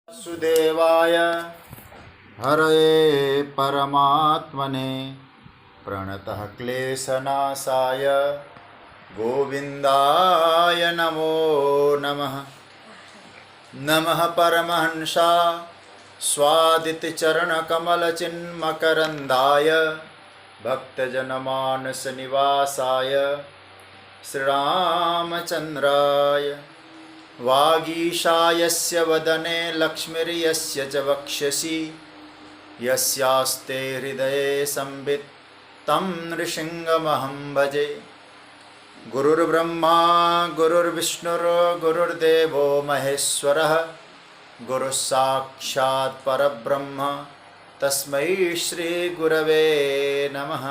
सुदेवाय हरये परमात्मने प्रणतः क्लेशनाशाय गोविन्दाय नमो नमः। नमः परमहंसा स्वादितचरणकमलचिन्मकरन्दाय भक्तजनमानसनिवासाय श्रीरामचन्द्राय वागीशायस्य वदने लक्ष्मीर्यस्य च वक्षसि यस्यास्ते हृदये संवित् तं नृसिंहमहं भजे। गुरुर्ब्रह्मा गुरुर्विष्णुर्गुरुर्देवो महेश्वरः गुरुः साक्षात् परब्रह्म तस्मै श्रीगुरवे नमः।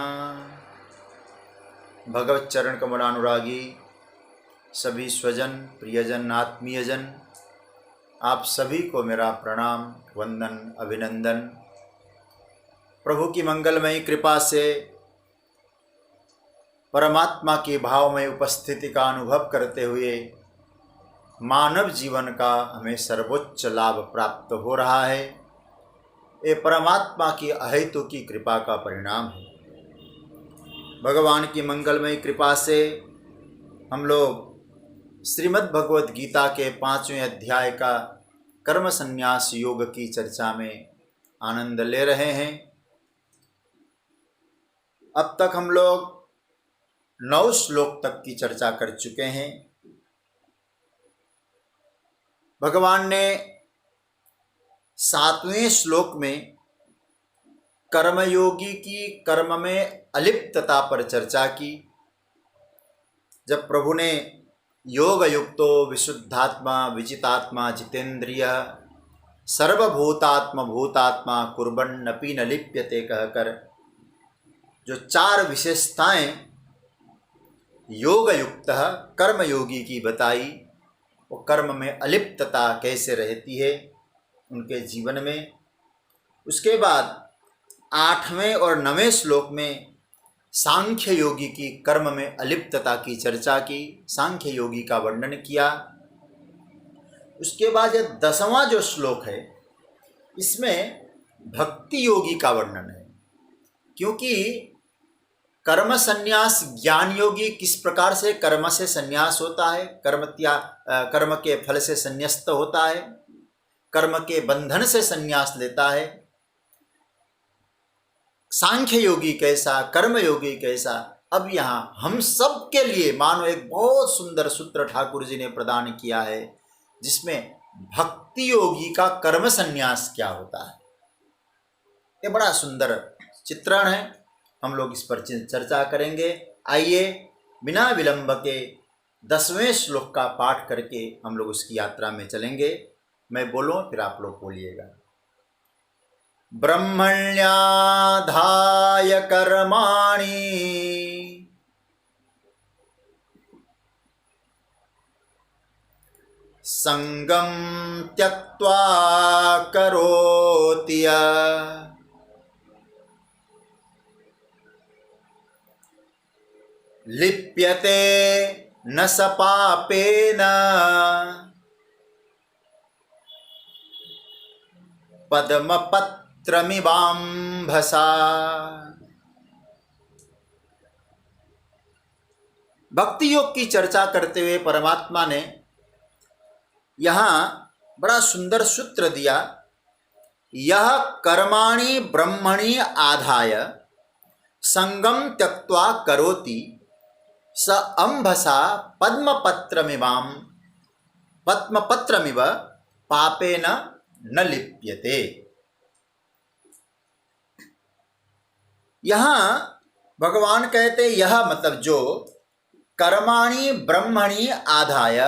भगवत चरण कमलानुरागी सभी स्वजन प्रियजन आत्मीयजन, आप सभी को मेरा प्रणाम वंदन अभिनंदन। प्रभु की मंगलमयी कृपा से परमात्मा की भावमय उपस्थिति का अनुभव करते हुए मानव जीवन का हमें सर्वोच्च लाभ प्राप्त हो रहा है। ये परमात्मा की अहेतु की कृपा का परिणाम है। भगवान की मंगलमयी कृपा से हम लोग श्रीमद् भगवद गीता के 5वें अध्याय का कर्म संन्यास योग की चर्चा में आनंद ले रहे हैं। अब तक हम लोग 9 श्लोक तक की चर्चा कर चुके हैं। भगवान ने 7वें श्लोक में कर्मयोगी की कर्म में अलिप्तता पर चर्चा की। जब प्रभु ने योग युक्तो विशुद्धात्मा विजितात्मा जितेंद्रिय सर्वभूतात्म भूतात्मा कुर्बन्नपि न लिप्यते कहकर जो 4 विशेषताएं योग युक्त कर्मयोगी की बताई, वो कर्म में अलिप्तता कैसे रहती है उनके जीवन में। उसके बाद 8वें और 9वें श्लोक में सांख्य योगी की कर्म में अलिप्तता की चर्चा की, सांख्य योगी का वर्णन किया। उसके बाद 10वां जो श्लोक है इसमें भक्ति योगी का वर्णन है, क्योंकि कर्म संन्यास ज्ञान योगी किस प्रकार से कर्म से संन्यास होता है, कर्म के फल से संन्यस्त होता है, कर्म के बंधन से संन्यास लेता है। सांख्य योगी कैसा, कर्म योगी कैसा। अब यहाँ हम सब के लिए मानो एक बहुत सुंदर सूत्र ठाकुर जी ने प्रदान किया है, जिसमें भक्ति योगी का कर्म संन्यास क्या होता है। ये बड़ा सुंदर चित्रण है, हम लोग इस पर चर्चा करेंगे। आइए बिना विलंब के 10वें श्लोक का पाठ करके हम लोग उसकी यात्रा में चलेंगे। मैं बोलूँ फिर आप लोग बोलिएगा। ब्रह्मण्याधाय कर्माणि संगं त्यक्त्वा करोति लिप्यते न स पापेन पद्मपत्रमिवाम्भसा। भक्ति योग की चर्चा करते हुए परमात्मा ने यहाँ बड़ा सुंदर सूत्र दिया। यह कर्माणि ब्रह्मणि आधाय संगम त्यक्त्वा करोति स अम्भसा पद्मपत्रमिव पापेन न लिप्यते। यहाँ भगवान कहते यह मतलब जो कर्माणि ब्रह्मणि आधाय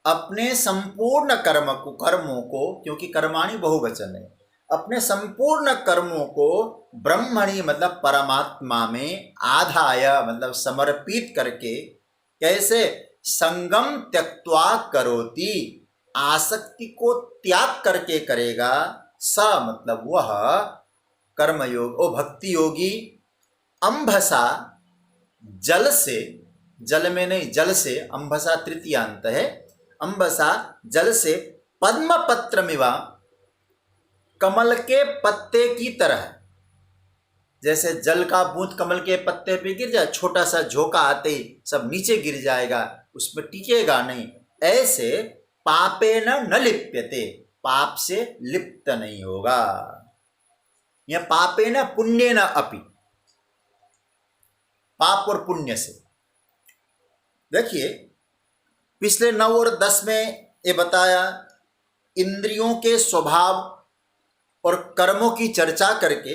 अपने संपूर्ण कर्मों को, क्योंकि कर्माणि बहुवचन है, अपने संपूर्ण कर्मों को ब्रह्मणि मतलब परमात्मा में आधाय मतलब समर्पित करके, कैसे संगम त्यक्त्वा करोति आसक्ति को त्याग करके करेगा। स मतलब वह कर्मयोग ओ भक्ति योगी अंभसा जल से, जल में नहीं जल से, अंभसा तृतीयांत है, अंबसा जल से पद्म पत्रमिवा कमल के पत्ते की तरह, जैसे जल का बूंद कमल के पत्ते पे गिर जाए, छोटा सा झोंका आते ही सब नीचे गिर जाएगा, उसमें टिकेगा नहीं, ऐसे पापेन न लिप्यते, पाप से लिप्त नहीं होगा। यह पापेन पुण्येन अपि, पाप और पुण्य से। देखिए पिछले 9 और 10 में ये बताया, इंद्रियों के स्वभाव और कर्मों की चर्चा करके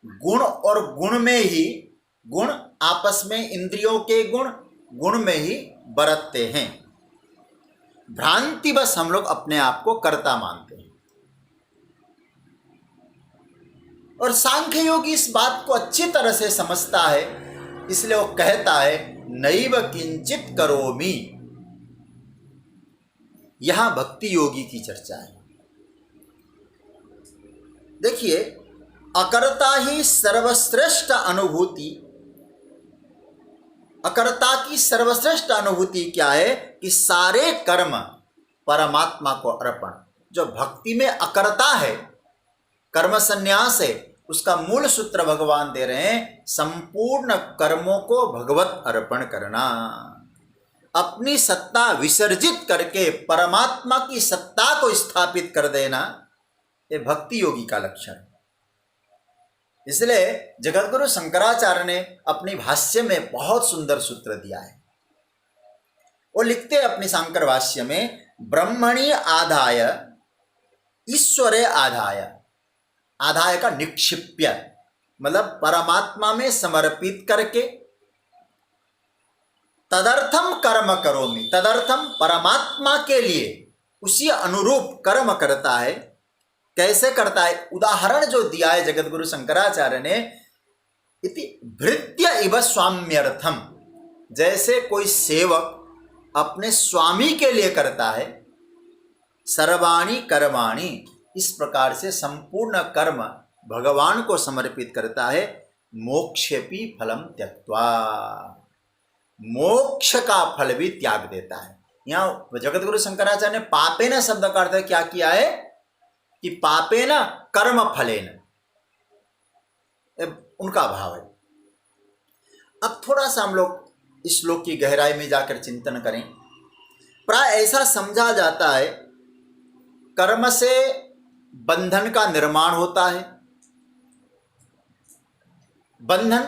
गुण और गुण में ही, गुण आपस में, इंद्रियों के गुण गुण में ही बरतते हैं। भ्रांति बस हम लोग अपने आप को कर्ता मानते हैं। और सांख्य योगी इस बात को अच्छी तरह से समझता है, इसलिए वो कहता है नैव किंचित करोमि। यहां भक्ति योगी की चर्चा है। देखिए अकर्ता ही सर्वश्रेष्ठ अनुभूति, अकर्ता की सर्वश्रेष्ठ अनुभूति क्या है कि सारे कर्म परमात्मा को अर्पण। जो भक्ति में अकर्ता है, कर्म संन्यास है, उसका मूल सूत्र भगवान दे रहे हैं, संपूर्ण कर्मों को भगवत अर्पण करना, अपनी सत्ता विसर्जित करके परमात्मा की सत्ता को स्थापित कर देना, ये भक्ति योगी का लक्षण है। इसलिए जगतगुरु शंकराचार्य ने अपनी भाष्य में बहुत सुंदर सूत्र दिया है। वो लिखते हैं अपनी शांकर भाष्य में, ब्रह्मणि आधाय ईश्वरे आधाय, आधाय का निक्षिप्य मतलब परमात्मा में समर्पित करके, तदर्थम कर्म करोमि, तदर्थम परमात्मा के लिए उसी अनुरूप कर्म करता है। कैसे करता है? उदाहरण जो दिया है जगतगुरु शंकराचार्य ने, इति भृत्य इव स्वाम्यर्थम, जैसे कोई सेवक अपने स्वामी के लिए करता है, सर्वाणि कर्माणि, इस प्रकार से संपूर्ण कर्म भगवान को समर्पित करता है। मोक्षेपि फलम त्यक्त्वा, मोक्ष का फल भी त्याग देता है। यहाँ जगतगुरु शंकराचार्य ने पापेन शब्द का अर्थ क्या किया है कि पापेन कर्म फलेन, उनका भाव है। अब थोड़ा सा हम लोग इस श्लोक की गहराई में जाकर चिंतन करें। प्राय ऐसा समझा जाता है कर्म से बंधन का निर्माण होता है, बंधन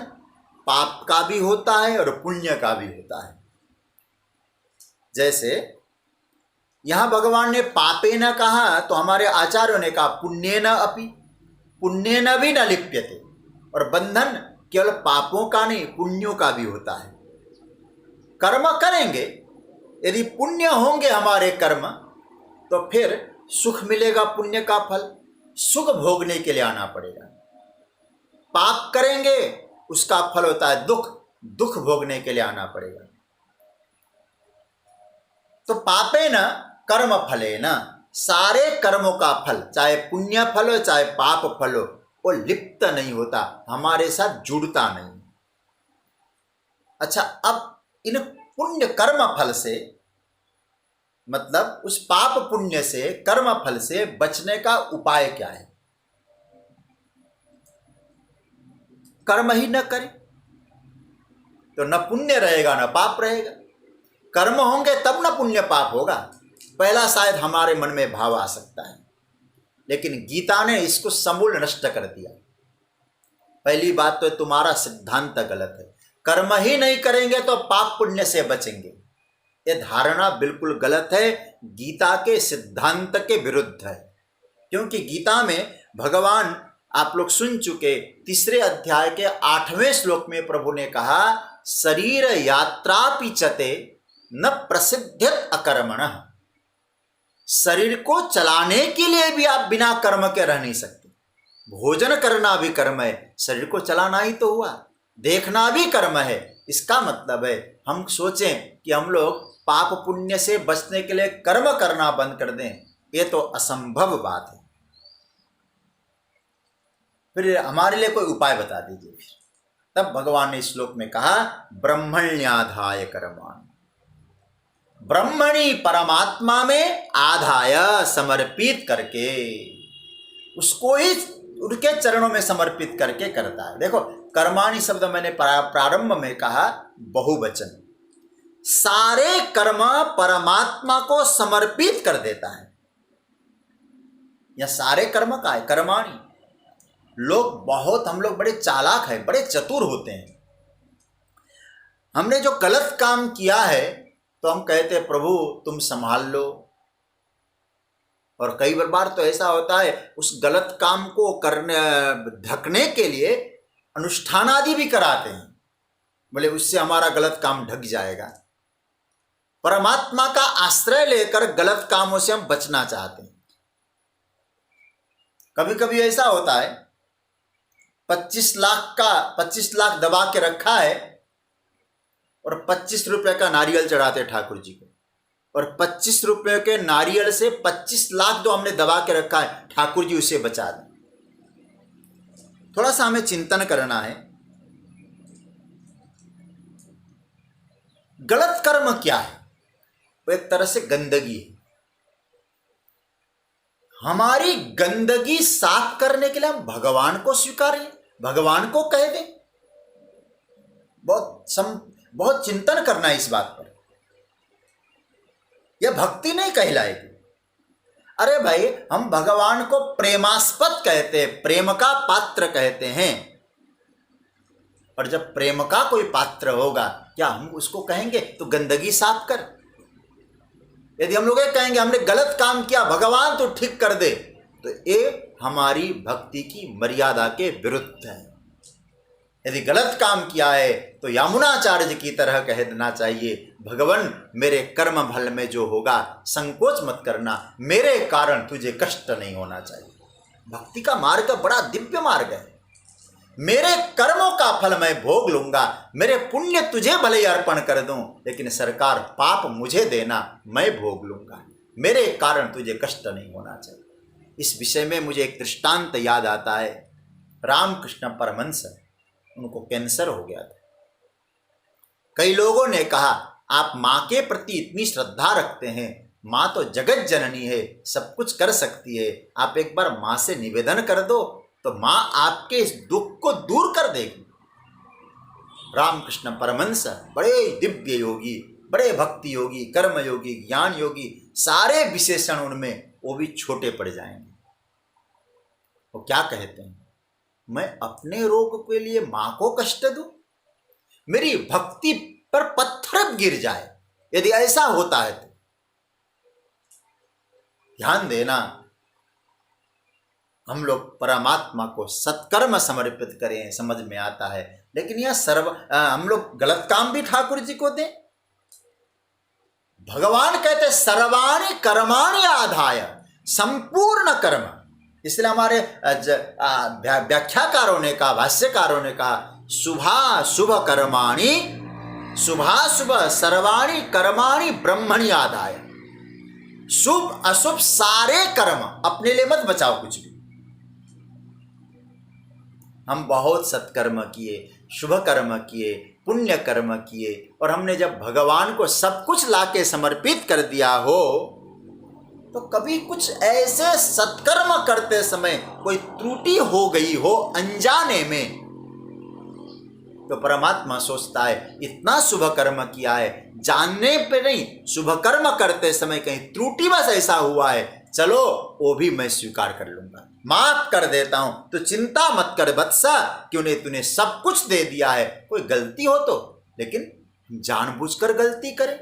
पाप का भी होता है और पुण्य का भी होता है। जैसे यहां भगवान ने पापे न कहा तो हमारे आचार्यों ने कहा पुण्य न अपि, पुण्य न भी न लिप्यते, और बंधन केवल पापों का नहीं पुण्यों का भी होता है। कर्म करेंगे, यदि पुण्य होंगे हमारे कर्म तो फिर सुख मिलेगा, पुण्य का फल, सुख भोगने के लिए आना पड़ेगा। पाप करेंगे उसका फल होता है दुख, दुख भोगने के लिए आना पड़ेगा। तो पापे न कर्म फले न, सारे कर्मों का फल, चाहे पुण्य फल हो चाहे पाप फल हो, वो लिप्त नहीं होता, हमारे साथ जुड़ता नहीं। अच्छा, अब इन पुण्य कर्म फल से, मतलब उस पाप पुण्य से, कर्म फल से बचने का उपाय क्या है? कर्म ही न करे तो न पुण्य रहेगा न पाप रहेगा। कर्म होंगे तब न पुण्य पाप होगा। पहला शायद हमारे मन में भाव आ सकता है, लेकिन गीता ने इसको समूल नष्ट कर दिया। पहली बात तो तुम्हारा सिद्धांत गलत है, कर्म ही नहीं करेंगे तो पाप पुण्य से बचेंगे, ये धारणा बिल्कुल गलत है, गीता के सिद्धांत के विरुद्ध है। क्योंकि गीता में भगवान, आप लोग सुन चुके, 3 अध्याय के 8वें श्लोक में प्रभु ने कहा, शरीर यात्रा पिचते न प्रसिद्ध्यत अकर्मणः, शरीर को चलाने के लिए भी आप बिना कर्म के रह नहीं सकते। भोजन करना भी कर्म है, शरीर को चलाना ही तो हुआ, देखना भी कर्म है। इसका मतलब है हम सोचें कि हम लोग पाप पुण्य से बचने के लिए कर्म करना बंद कर दें, ये तो असंभव बात है। फिर हमारे लिए कोई उपाय बता दीजिए। फिर तब भगवान ने इस श्लोक में कहा, ब्रह्मण्याधाय कर्माणि, ब्रह्मणि परमात्मा में आधाय समर्पित करके, उसको ही उनके चरणों में समर्पित करके करता है। देखो, कर्माणि शब्द मैंने प्रारंभ में कहा बहुवचन, सारे कर्म परमात्मा को समर्पित कर देता है। यह सारे कर्म का है कर्माणि। हम लोग बड़े चालाक हैं, बड़े चतुर होते हैं। हमने जो गलत काम किया है तो हम कहते हैं प्रभु तुम संभाल लो, और कई बार तो ऐसा होता है उस गलत काम को करने ढकने के लिए अनुष्ठान आदि भी कराते हैं, बोले उससे हमारा गलत काम ढक जाएगा। परमात्मा का आश्रय लेकर गलत कामों से हम बचना चाहते हैं। कभी कभी ऐसा होता है 25 लाख दबा के रखा है और 25 रुपए का नारियल चढ़ाते ठाकुर जी को, और 25 रुपए के नारियल से 25 लाख जो हमने दबा के रखा है ठाकुर जी उसे बचा दें। थोड़ा सा हमें चिंतन करना है, गलत कर्म क्या है? वो एक तरह से गंदगी है। हमारी गंदगी साफ करने के लिए हम भगवान को स्वीकारें, भगवान को कह दें। बहुत चिंतन करना है इस बात पर। यह भक्ति नहीं कहलाएगी। अरे भाई, हम भगवान को प्रेमास्पद कहते हैं, प्रेम का पात्र कहते हैं, और जब प्रेम का कोई पात्र होगा क्या हम उसको कहेंगे तो गंदगी साफ कर? यदि हम लोग ये कहेंगे हमने गलत काम किया भगवान तो ठीक कर दे, तो ये हमारी भक्ति की मर्यादा के विरुद्ध है। यदि गलत काम किया है तो यमुनाचार्य जी की तरह कह देना चाहिए, भगवान मेरे कर्म फल में जो होगा संकोच मत करना, मेरे कारण तुझे कष्ट नहीं होना चाहिए। भक्ति का मार्ग बड़ा दिव्य मार्ग है। मेरे कर्मों का फल मैं भोग लूंगा, मेरे पुण्य तुझे भले ही अर्पण कर दूं, लेकिन सरकार पाप मुझे देना, मैं भोग लूंगा, मेरे कारण तुझे कष्ट नहीं होना चाहिए। इस विषय में मुझे एक दृष्टांत याद आता है। रामकृष्ण परमहंस, उनको कैंसर हो गया था। कई लोगों ने कहा आप माँ के प्रति इतनी श्रद्धा रखते हैं, माँ तो जगत जननी है, सब कुछ कर सकती है, आप एक बार माँ से निवेदन कर दो तो माँ आपके इस दुख को दूर कर देगी। रामकृष्ण परमहंस बड़े दिव्य योगी, बड़े भक्ति योगी, कर्म योगी, ज्ञान योगी, सारे विशेषण उनमें, वो भी छोटे पड़ जाएंगे। वो क्या कहते हैं, मैं अपने रोग के लिए मां को कष्ट दूं? मेरी भक्ति पर पत्थर गिर जाए यदि ऐसा होता है तो। ध्यान देना, हम लोग परमात्मा को सत्कर्म समर्पित करें, समझ में आता है, लेकिन यह हम लोग गलत काम भी ठाकुर जी को दें। भगवान कहते सर्वाणि कर्माणि आधाय, संपूर्ण कर्म। इसलिए हमारे व्याख्याकारों ने कहा, भाष्यकारों ने कहा, शुभाशुभ कर्माणि, शुभाशुभ सर्वाणि कर्माणि ब्रह्मणि आधाय। शुभ अशुभ सारे कर्म अपने लिए मत बचाओ कुछ भी। हम बहुत सत्कर्म किए, शुभ कर्म किए, पुण्य कर्म किए, और हमने जब भगवान को सब कुछ लाके समर्पित कर दिया हो, तो कभी कुछ ऐसे सत्कर्म करते समय कोई त्रुटि हो गई हो अनजाने में, तो परमात्मा सोचता है इतना शुभ कर्म किया है, जानने पे नहीं, शुभ कर्म करते समय कहीं त्रुटि बस ऐसा हुआ है, चलो वो भी मैं स्वीकार कर लूंगा, माफ कर देता हूं, तो चिंता मत कर वत्सा, क्योंकि तूने सब कुछ दे दिया है। कोई गलती हो तो, लेकिन जानबूझकर गलती करे,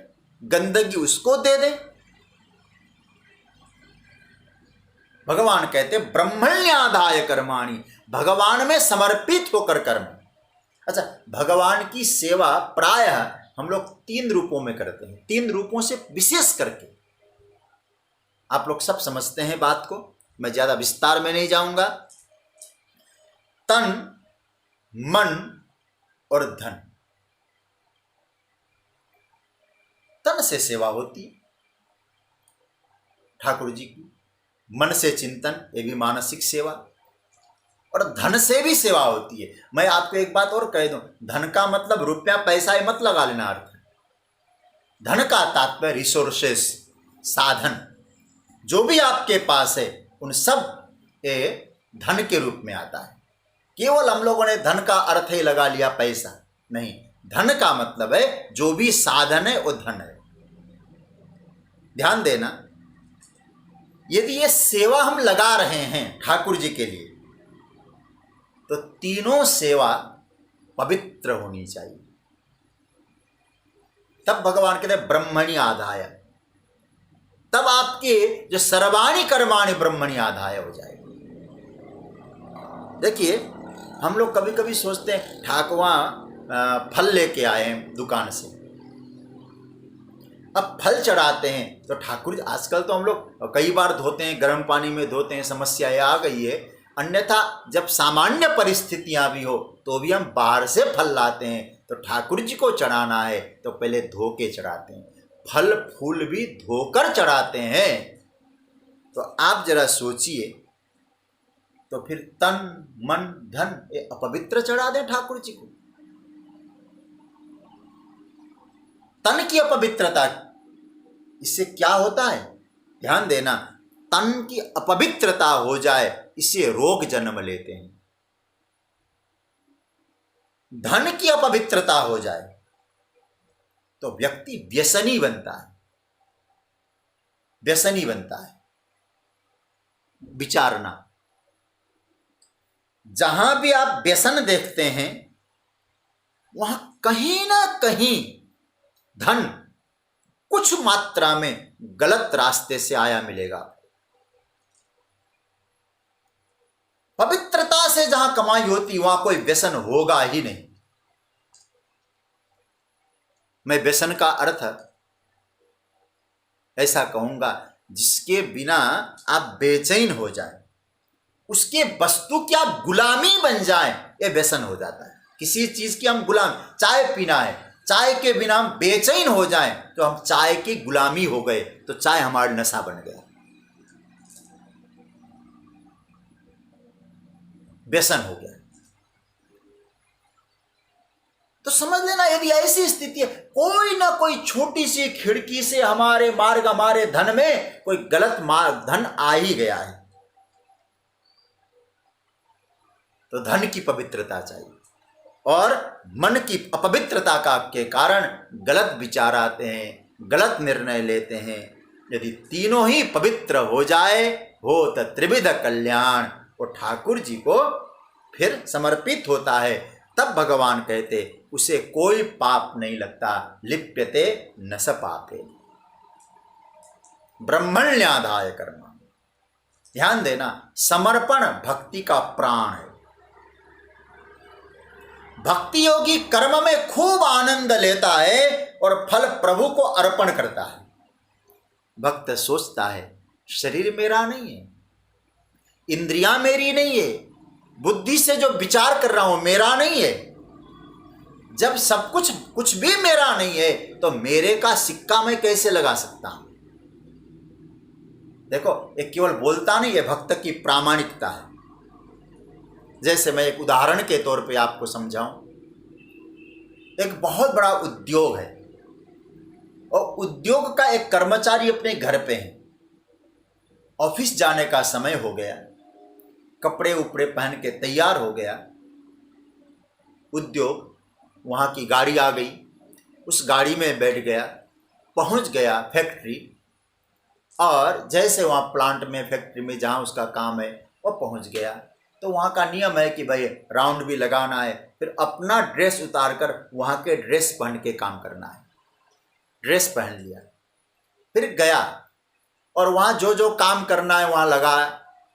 गंदगी उसको दे दे। भगवान कहते ब्रह्मण्याधाय कर्माणि, भगवान में समर्पित होकर कर्म। अच्छा, भगवान की सेवा प्रायः हम लोग 3 रूपों में करते हैं, 3 रूपों से विशेष करके। आप लोग सब समझते हैं बात को, मैं ज्यादा विस्तार में नहीं जाऊंगा। तन, मन और धन। तन से सेवा होती है ठाकुर जी की, मन से चिंतन, ये भी मानसिक सेवा, और धन से भी सेवा होती है। मैं आपको एक बात और कह दूं, धन का मतलब रुपया पैसा ही मत लगा लेना अर्थ। धन का तात्पर्य रिसोर्सेस, साधन, जो भी आपके पास है उन सब ये धन के रूप में आता है। केवल हम लोगों ने धन का अर्थ ही लगा लिया पैसा, नहीं, धन का मतलब है जो भी साधन है वो धन है। ध्यान देना, यदि ये सेवा हम लगा रहे हैं ठाकुर जी के लिए तो तीनों सेवा पवित्र होनी चाहिए। तब भगवान कहते हैं ब्रह्मणि आधाय, तब आपके जो सर्वाणि कर्माणि ब्रह्मणि आधाय हो जाएगा। देखिए, हम लोग कभी कभी सोचते हैं ठाकुआ फल लेके आए हैं दुकान से, अब फल चढ़ाते हैं तो ठाकुर, आजकल तो हम लोग कई बार धोते हैं, गर्म पानी में धोते हैं, समस्या ये आ गई है। अन्यथा जब सामान्य परिस्थितियां भी हो तो भी हम बाहर से फल लाते हैं, तो ठाकुर जी को चढ़ाना है तो पहले धो के चढ़ाते हैं, फल फूल भी धोकर चढ़ाते हैं। तो आप जरा सोचिए, तो फिर तन मन धन ये अपवित्र चढ़ा दें ठाकुर जी को? तन की अपवित्रता, इससे क्या होता है? ध्यान देना, तन की अपवित्रता हो जाए इससे रोग जन्म लेते हैं। धन की अपवित्रता हो जाए तो व्यक्ति व्यसनी बनता है, व्यसनी बनता है। विचारना, जहां भी आप व्यसन देखते हैं वहां कहीं ना कहीं धन कुछ मात्रा में गलत रास्ते से आया मिलेगा। पवित्रता से जहां कमाई होती वहां कोई व्यसन होगा ही नहीं। मैं व्यसन का अर्थ ऐसा कहूंगा, जिसके बिना आप बेचैन हो जाए, उसके वस्तु की आप गुलामी बन जाए, ये व्यसन हो जाता है। किसी चीज की हम गुलाम, चाय पीना है, चाय के बिना हम बेचैन हो जाएं तो हम चाय की गुलामी हो गए, तो चाय हमारा नशा बन गया, व्यसन हो गया। तो समझ लेना, यदि ऐसी स्थिति है, कोई ना कोई छोटी सी खिड़की से हमारे मार्ग, हमारे धन में कोई गलत धन आ ही गया है, तो धन की पवित्रता चाहिए। और मन की अपवित्रता का के कारण गलत विचार आते हैं, गलत निर्णय लेते हैं। यदि तीनों ही पवित्र हो जाए हो तो त्रिविध कल्याण, वो ठाकुर जी को फिर समर्पित होता है। तब भगवान कहते उसे कोई पाप नहीं लगता, लिप्यते न स पापे ब्रह्मण्याधाय कर्म। ध्यान देना, समर्पण भक्ति का प्राण है। भक्ति योगी कर्म में खूब आनंद लेता है और फल प्रभु को अर्पण करता है। भक्त सोचता है शरीर मेरा नहीं है, इंद्रियां मेरी नहीं है, बुद्धि से जो विचार कर रहा हूं मेरा नहीं है। जब सब कुछ भी मेरा नहीं है तो मेरे का सिक्का मैं कैसे लगा सकता हूं? देखो, ये केवल बोलता नहीं है, भक्त की प्रामाणिकता है। जैसे मैं एक उदाहरण के तौर पे आपको समझाऊं, एक बहुत बड़ा उद्योग है और उद्योग का एक कर्मचारी अपने घर पे है, ऑफिस जाने का समय हो गया, कपड़े उपड़े पहन के तैयार हो गया, उद्योग वहाँ की गाड़ी आ गई, उस गाड़ी में बैठ गया, पहुँच गया फैक्ट्री, और जैसे वहाँ प्लांट में, फैक्ट्री में जहाँ उसका काम है वो पहुँच गया, तो वहाँ का नियम है कि भाई राउंड भी लगाना है, फिर अपना ड्रेस उतार कर वहाँ के ड्रेस पहन के काम करना है। ड्रेस पहन लिया, फिर गया और वहाँ जो जो काम करना है वहाँ लगा,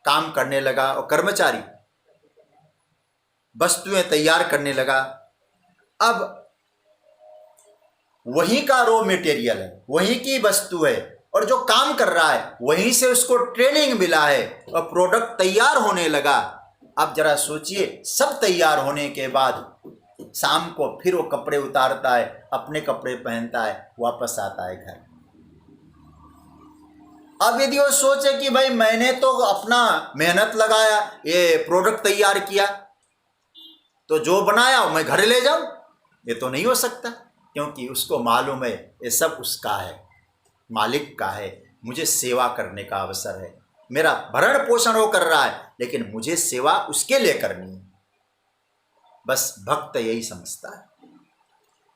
काम करने लगा, और कर्मचारी वस्तुएं तैयार करने लगा। अब वहीं का रॉ मटेरियल है, वहीं की वस्तु है, और जो काम कर रहा है वहीं से उसको ट्रेनिंग मिला है और प्रोडक्ट तैयार होने लगा। अब जरा सोचिए, सब तैयार होने के बाद शाम को फिर वो कपड़े उतारता है, अपने कपड़े पहनता है, वापस आता है घर। अब यदि वो सोचे कि भाई मैंने तो अपना मेहनत लगाया, ये प्रोडक्ट तैयार किया, तो जो बनाया मैं घर ले जाऊं, ये तो नहीं हो सकता, क्योंकि उसको मालूम है ये सब उसका है, मालिक का है, मुझे सेवा करने का अवसर है। मेरा भरण पोषण वो कर रहा है, लेकिन मुझे सेवा उसके लिए करनी है। बस भक्त यही समझता है।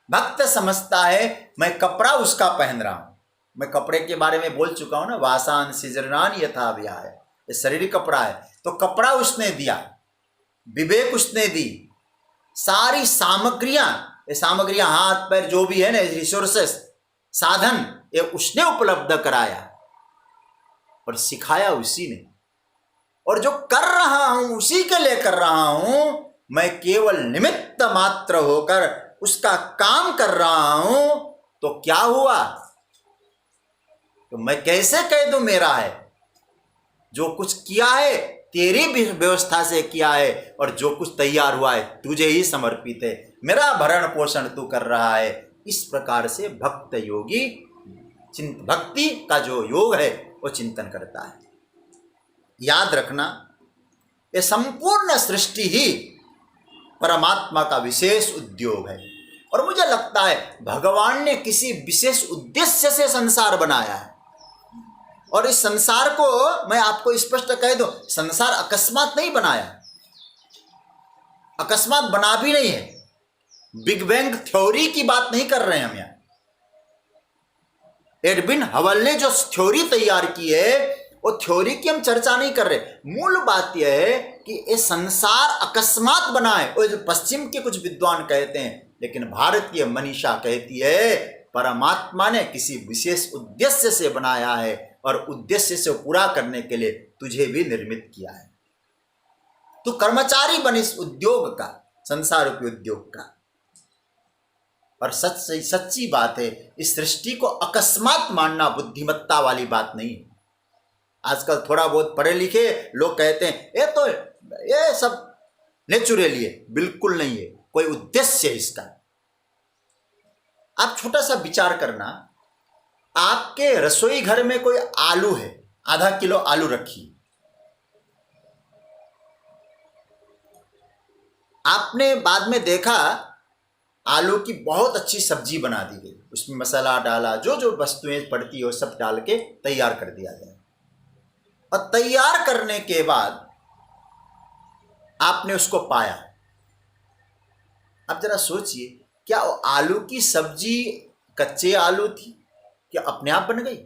भक्त समझता है मैं कपड़ा उसका पहन रहा हूं। मैं कपड़े के बारे में बोल चुका हूं ना, वासान सिजरनान यथा व्याय, ये शरीर कपड़ा है, तो कपड़ा उसने दिया, विवेक उसने दी, सारी सामग्रियां, ये सामग्रियां हाथ पैर जो भी है ना, रिसोर्सेस, साधन, ये उसने उपलब्ध कराया और सिखाया उसी ने। और जो कर रहा हूं उसी के लिए कर रहा हूं, मैं केवल निमित्त मात्र होकर उसका काम कर रहा हूं, तो क्या हुआ? तो मैं कैसे कह दूं मेरा है? जो कुछ किया है तेरी भी व्यवस्था से किया है, और जो कुछ तैयार हुआ है तुझे ही समर्पित है, मेरा भरण पोषण तू कर रहा है। इस प्रकार से भक्त योगी भक्ति का जो योग है वो चिंतन करता है। याद रखना, ये संपूर्ण सृष्टि ही परमात्मा का विशेष उद्योग है। और मुझे लगता है भगवान ने किसी विशेष उद्देश्य से संसार बनाया है। और इस संसार को मैं आपको स्पष्ट कह दूं, संसार अकस्मात नहीं बनाया, अकस्मात बना भी नहीं है। बिग बैंग थ्योरी की बात नहीं कर रहे हैं हम यहाँ। एडविन हबल ने जो थ्योरी तैयार की है वो थ्योरी की हम चर्चा नहीं कर रहे। मूल बात यह है कि ये संसार अकस्मात बना है, वो पश्चिम के कुछ विद्वान कहते हैं, लेकिन भारतीय मनीषा कहती है परमात्मा ने किसी विशेष उद्देश्य से बनाया है, और उद्देश्य से पूरा करने के लिए तुझे भी निर्मित किया है। तू कर्मचारी बन इस उद्योग का, संसार रूपी उद्योग का। और सच्ची बात है, इस सृष्टि को अकस्मात मानना बुद्धिमत्ता वाली बात नहीं है। आजकल थोड़ा बहुत पढ़े लिखे लोग कहते हैं ये सब नेचुरली है। बिल्कुल नहीं है, कोई उद्देश्य है इसका। आप छोटा सा विचार करना, आपके रसोई घर में कोई आलू है, आधा किलो आलू रखी, आपने बाद में देखा आलू की बहुत अच्छी सब्जी बना दी गई, उसमें मसाला डाला, जो जो वस्तुएं पड़ती है वो सब डाल के तैयार कर दिया गया। और तैयार करने के बाद आपने उसको पाया। अब जरा सोचिए, क्या वो आलू की सब्जी कच्चे आलू थी, क्या अपने आप बन गई?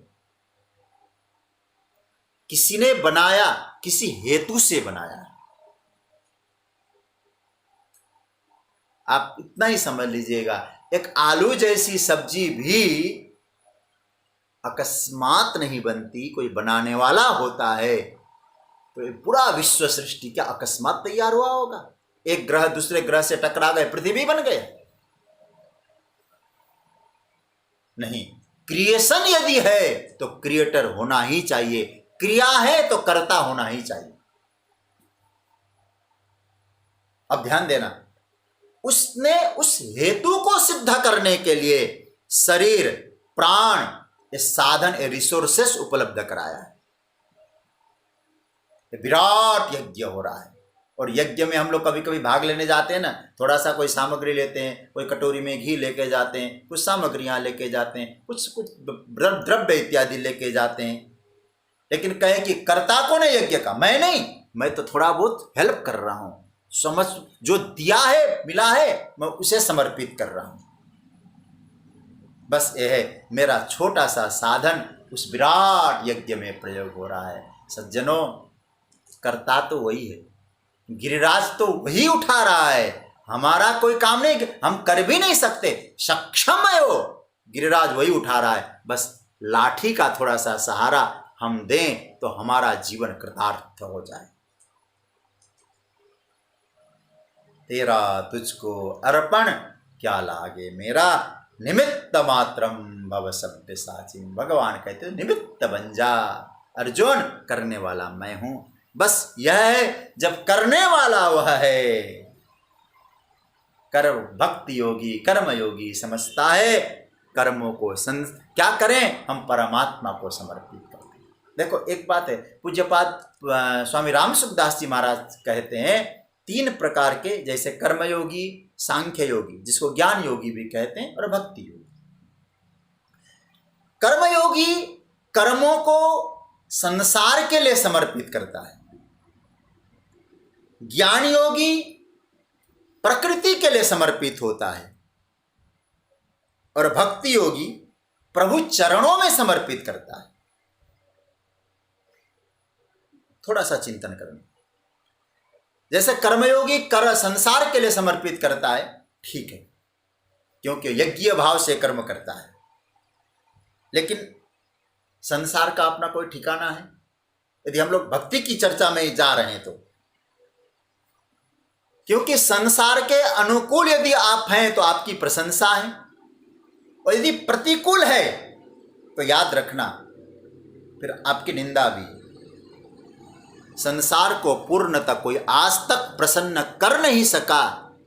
किसी ने बनाया, किसी हेतु से बनाया। आप इतना ही समझ लीजिएगा, एक आलू जैसी सब्जी भी अकस्मात नहीं बनती, कोई बनाने वाला होता है। तो पूरा विश्व सृष्टि क्या अकस्मात तैयार हुआ होगा? एक ग्रह दूसरे ग्रह से टकरा गए, पृथ्वी बन गए? नहीं। क्रिएशन यदि है तो क्रिएटर होना ही चाहिए, क्रिया है तो कर्ता होना ही चाहिए। अब ध्यान देना, उसने उस हेतु को सिद्ध करने के लिए शरीर, प्राण, ये साधन, ये रिसोर्सेस उपलब्ध कराया है। विराट यज्ञ हो रहा है। और यज्ञ में हम लोग कभी कभी भाग लेने जाते हैं ना, थोड़ा सा कोई सामग्री लेते हैं, कोई कटोरी में घी लेके जाते हैं, कुछ सामग्रियां लेके जाते हैं, कुछ द्रव्य इत्यादि लेके जाते हैं, लेकिन कहे कि कर्ता कौन है यज्ञ का? मैं नहीं, मैं तो थोड़ा बहुत हेल्प कर रहा हूं, समझ, जो दिया है मिला है मैं उसे समर्पित कर रहा हूं। बस यह है, मेरा छोटा सा साधन उस विराट यज्ञ में प्रयोग हो रहा है। सज्जनों, कर्ता तो वही है, गिरिराज तो वही उठा रहा है, हमारा कोई काम नहीं, हम कर भी नहीं सकते, सक्षम है वो, गिरिराज वही उठा रहा है। बस लाठी का थोड़ा सा सहारा हम दें तो हमारा जीवन कृतार्थ हो जाए। तेरा तुझको अर्पण क्या लागे मेरा, निमित्त मात्रम भव सभ्य साची। भगवान कहते निमित्त बन जा अर्जुन, करने वाला मैं हूं। बस यह है, जब करने वाला वह है, कर्म भक्ति योगी कर्म योगी समझता है कर्मों को क्या करें, हम परमात्मा को समर्पित करते हैं। देखो एक बात है, पूज्यपाद स्वामी राम सुखदास जी महाराज कहते हैं 3 प्रकार के, जैसे कर्मयोगी, सांख्य योगी, जिसको ज्ञान योगी भी कहते हैं, और भक्ति योगी। कर्मयोगी कर्मों को संसार के लिए समर्पित करता है, ज्ञान योगी प्रकृति के लिए समर्पित होता है और भक्ति योगी प्रभु चरणों में समर्पित करता है। थोड़ा सा चिंतन करना। जैसे कर्मयोगी कर संसार के लिए समर्पित करता है, ठीक है, क्योंकि यज्ञ भाव से कर्म करता है, लेकिन संसार का अपना कोई ठिकाना है? यदि हम लोग भक्ति की चर्चा में जा रहे हैं तो, क्योंकि संसार के अनुकूल यदि आप हैं तो आपकी प्रशंसा है, और यदि प्रतिकूल है तो याद रखना फिर आपकी निंदा भी। संसार को पूर्णतः कोई आज तक प्रसन्न कर नहीं सका,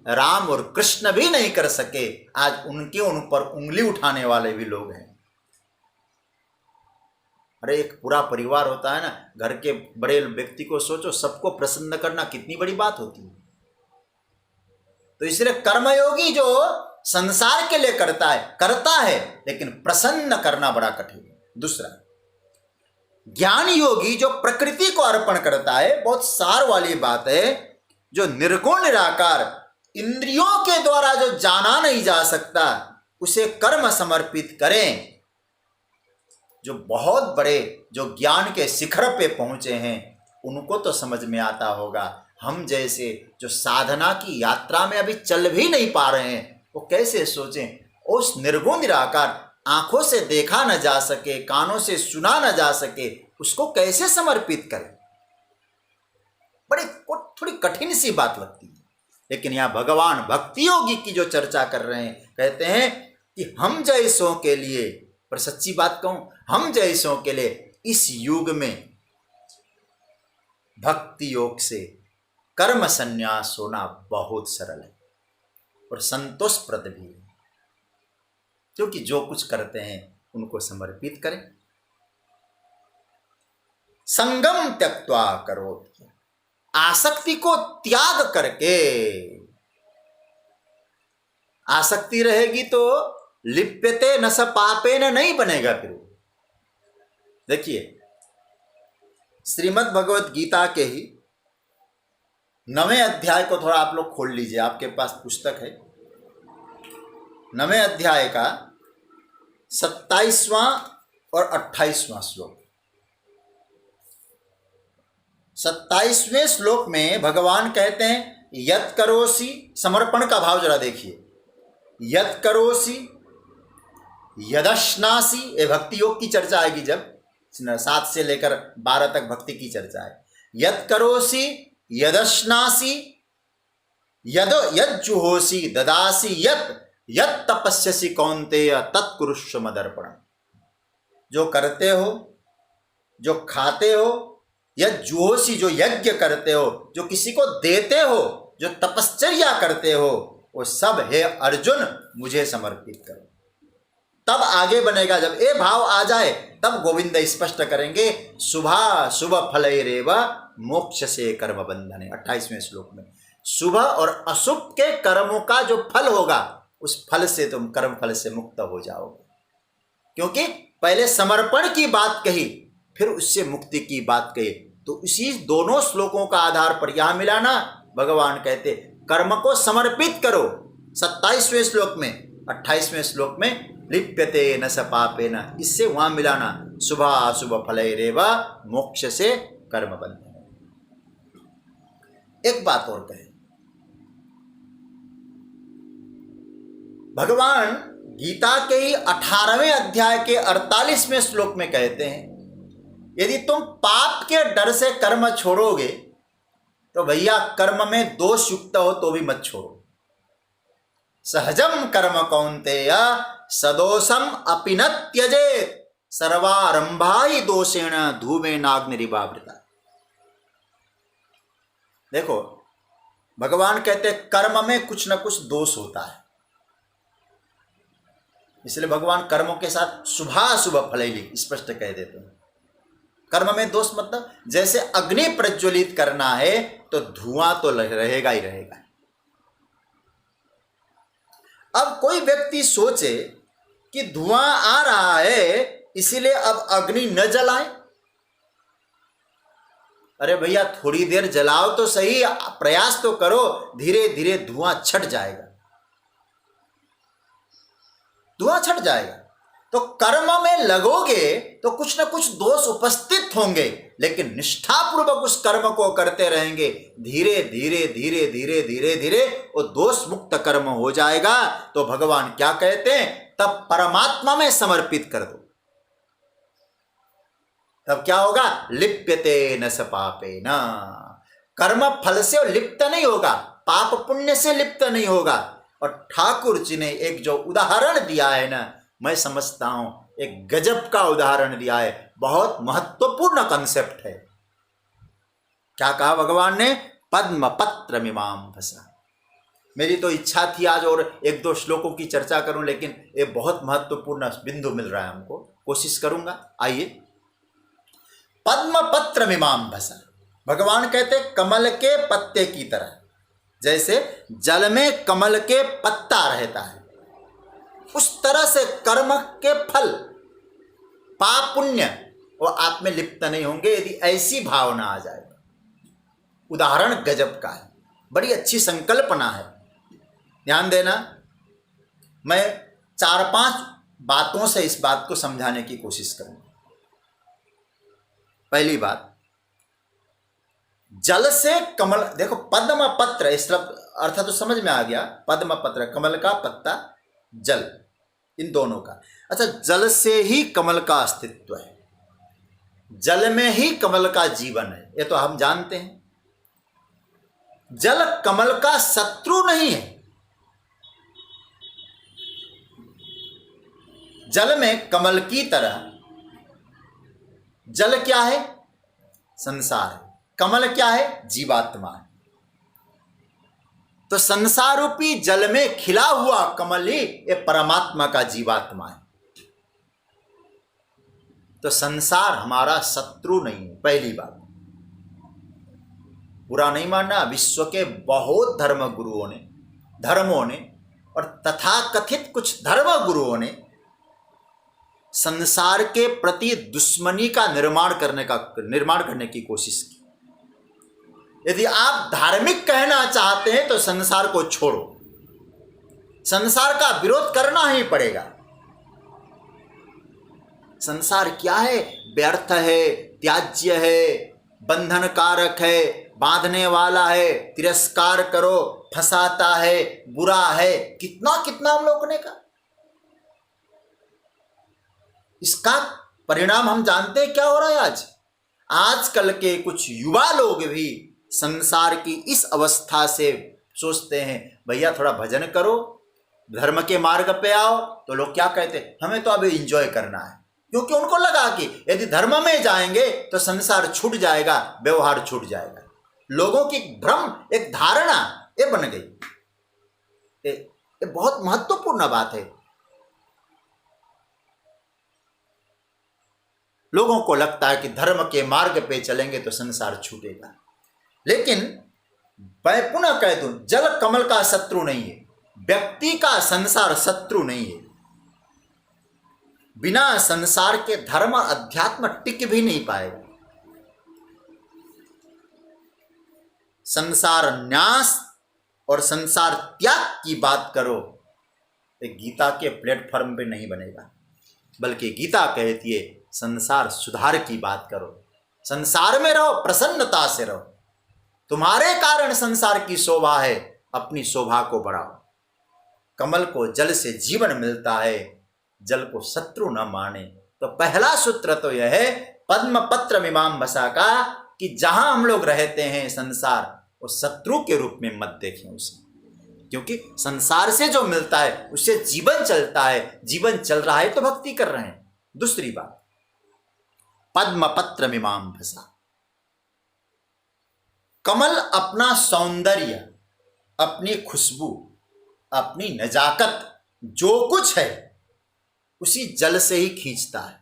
राम और कृष्ण भी नहीं कर सके, आज उनके उन पर उंगली उठाने वाले भी लोग हैं। अरे एक पूरा परिवार होता है ना, घर के बड़े व्यक्ति को सोचो, सबको प्रसन्न करना कितनी बड़ी बात होती है। तो इसलिए कर्मयोगी जो संसार के लिए करता है, लेकिन प्रसन्न करना बड़ा कठिन है। दूसरा, ज्ञान योगी जो प्रकृति को अर्पण करता है, बहुत सार वाली बात है, जो निर्गुण निराकार इंद्रियों के द्वारा जो जाना नहीं जा सकता, उसे कर्म समर्पित करें। जो बहुत बड़े, जो ज्ञान के शिखर पे पहुंचे हैं, उनको तो समझ में आता होगा। हम जैसे जो साधना की यात्रा में अभी चल भी नहीं पा रहे हैं, वो कैसे सोचें उस निर्गुण निराकार, आंखों से देखा न जा सके, कानों से सुना न जा सके, उसको कैसे समर्पित करें? बड़ी थोड़ी कठिन सी बात लगती है। लेकिन यहाँ भगवान भक्ति योगी की जो चर्चा कर रहे हैं, कहते हैं कि हम जैसों के लिए, पर सच्ची बात कहूं, हम जैसों के लिए इस युग में भक्ति योग से कर्म संन्यास होना बहुत सरल है और संतोषप्रद भी है, क्योंकि जो कुछ करते हैं उनको समर्पित करें। संगम त्यक्त्वा करो, आसक्ति को त्याग करके। आसक्ति रहेगी तो लिप्यते न स पापेन नहीं बनेगा। फिर देखिए, श्रीमद् भगवत गीता के ही 9वें अध्याय को थोड़ा आप लोग खोल लीजिए, आपके पास पुस्तक है। 9वें अध्याय का 27वां और 28वां श्लोक। 27वें श्लोक में भगवान कहते हैं, यत् करोसि, समर्पण का भाव जरा देखिए, यत् करोसि यदश्नासि, ये भक्ति योग की चर्चा आएगी जब 7 से लेकर 12 तक भक्ति की चर्चा है। यत् करोसि यदश्नासि यज्जुहोसि ददासि यत् तपस्यसि कौन्तेय तत्कुरुष्व मदर्पणम्। जो करते हो, जो खाते हो, यज्जुहोसि जो यज्ञ करते हो, जो किसी को देते हो, जो तपश्चर्या करते हो, वो सब हे अर्जुन मुझे समर्पित करो। तब आगे बनेगा, जब ये भाव आ जाए तब गोविंद स्पष्ट करेंगे, शुभा शुभ फलैरेव मोक्ष से कर्म बंधने। 28वें श्लोक में शुभ और अशुभ के कर्मों का जो फल होगा, उस फल से तुम कर्म फल से मुक्त हो जाओगे। क्योंकि पहले समर्पण की बात कही, फिर उससे मुक्ति की बात कही, तो इसी दोनों श्लोकों का आधार पर यहां मिलाना। भगवान कहते कर्म को समर्पित करो 27वें श्लोक में, 28वें श्लोक में लिप्यते न स पापेन, इससे वहां मिलाना शुभाशुभ फलैरेव मोक्ष से कर्म बंधन। एक बात और कहे, भगवान गीता के ही 18वें अध्याय के 48वें श्लोक में कहते हैं, यदि तुम पाप के डर से कर्म छोड़ोगे तो भैया कर्म में दोष युक्त हो तो भी मत छोड़ो। सहजम कर्म कौन्तेय सदोषम अपि न त्यजेत सर्वारंभा ही दोषेण धूमेनाग्निरिवावृता। देखो, भगवान कहते कर्म में कुछ न कुछ दोष होता है, इसलिए भगवान कर्मों के साथ शुभाशुभ फलैली स्पष्ट कह देते हैं। कर्म में दोष मतलब जैसे अग्नि प्रज्वलित करना है तो धुआं तो रहेगा ही रहेगा। अब कोई व्यक्ति सोचे कि धुआं आ रहा है इसीलिए अब अग्नि न जलाएं, अरे भैया थोड़ी देर जलाओ तो सही, प्रयास तो करो, धीरे धीरे धुआं छट जाएगा, धुआं छट जाएगा। तो कर्म में लगोगे तो कुछ न कुछ दोष उपस्थित होंगे, लेकिन निष्ठापूर्वक उस कर्म को करते रहेंगे, धीरे धीरे धीरे धीरे धीरे धीरे वो दोष मुक्त कर्म हो जाएगा। तो भगवान क्या कहते हैं, तब परमात्मा में समर्पित कर दो, तब क्या होगा, लिप्यते न स पापे न, कर्म फल से लिप्त नहीं होगा, पाप पुण्य से लिप्त नहीं होगा। और ठाकुर जी ने एक जो उदाहरण दिया है ना, मैं समझता हूं एक गजब का उदाहरण दिया है, बहुत महत्वपूर्ण कंसेप्ट है। क्या कहा भगवान ने, पद्म पत्र मीमां भसा। मेरी तो इच्छा थी आज और एक दो श्लोकों की चर्चा करूं, लेकिन ये बहुत महत्वपूर्ण बिंदु मिल रहा है हमको, कोशिश करूंगा। आइए, पद्म पत्र मीमां भसा, भगवान कहते कमल के पत्ते की तरह, जैसे जल में कमल के पत्ता रहता है, उस तरह से कर्म के फल पाप पुण्य वो आप में लिप्त नहीं होंगे, यदि ऐसी भावना आ जाए। उदाहरण गजब का है, बड़ी अच्छी संकल्पना है, ध्यान देना। मैं 4-5 बातों से इस बात को समझाने की कोशिश करूंगा। पहली बात, जल से कमल, देखो पद्म पत्र, इस अर्थ तो समझ में आ गया, पद्म पत्र कमल का पत्ता, जल, इन दोनों का। अच्छा, जल से ही कमल का अस्तित्व है, जल में ही कमल का जीवन है, ये तो हम जानते हैं। जल कमल का शत्रु नहीं है, जल में कमल की तरह, जल क्या है, संसार है, कमल क्या है, जीवात्मा है। तो संसार रूपी जल में खिला हुआ कमल ही ये परमात्मा का जीवात्मा है। तो संसार हमारा शत्रु नहीं है, पहली बात। बुरा नहीं मानना, विश्व के बहुत धर्मों ने और तथाकथित कुछ धर्म गुरुओं ने संसार के प्रति दुश्मनी का निर्माण करने की कोशिश की। यदि आप धार्मिक कहना चाहते हैं तो संसार को छोड़ो, संसार का विरोध करना ही पड़ेगा। संसार क्या है, व्यर्थ है, त्याज्य है, बंधन कारक है, बांधने वाला है, तिरस्कार करो, फंसाता है, बुरा है, कितना कितना हम लोगों ने कहा। इसका परिणाम हम जानते हैं क्या हो रहा है। आजकल के कुछ युवा लोग भी संसार की इस अवस्था से सोचते हैं, भैया थोड़ा भजन करो, धर्म के मार्ग पे आओ, तो लोग क्या कहते हैं, हमें तो अभी एंजॉय करना है, क्योंकि उनको लगा कि यदि धर्म में जाएंगे तो संसार छूट जाएगा, व्यवहार छूट जाएगा। लोगों की भ्रम, एक धारणा ये बन गई। ये बहुत महत्वपूर्ण बात है। लोगों को लगता है कि धर्म के मार्ग पे चलेंगे तो संसार छूटेगा, लेकिन मैं पुनः कह दूं, जल कमल का शत्रु नहीं है, व्यक्ति का संसार शत्रु नहीं है। बिना संसार के धर्म अध्यात्म टिक भी नहीं पाएगा। संसार न्यास और संसार त्याग की बात करो तो गीता के प्लेटफॉर्म पे नहीं बनेगा, बल्कि गीता कहती है संसार सुधार की बात करो, संसार में रहो, प्रसन्नता से रहो। तुम्हारे कारण संसार की शोभा है, अपनी शोभा को बढ़ाओ। कमल को जल से जीवन मिलता है, जल को शत्रु न माने। तो पहला सूत्र तो यह है पद्म पत्र मीमां भसा का, कि जहां हम लोग रहते हैं संसार, वो शत्रु के रूप में मत देखें उसे, क्योंकि संसार से जो मिलता है उससे जीवन चलता है, जीवन चल रहा है तो भक्ति कर रहे हैं। दूसरी बात, पद्म पत्र मीमां भसा, कमल अपना सौंदर्य, अपनी खुशबू, अपनी नजाकत, जो कुछ है उसी जल से ही खींचता है।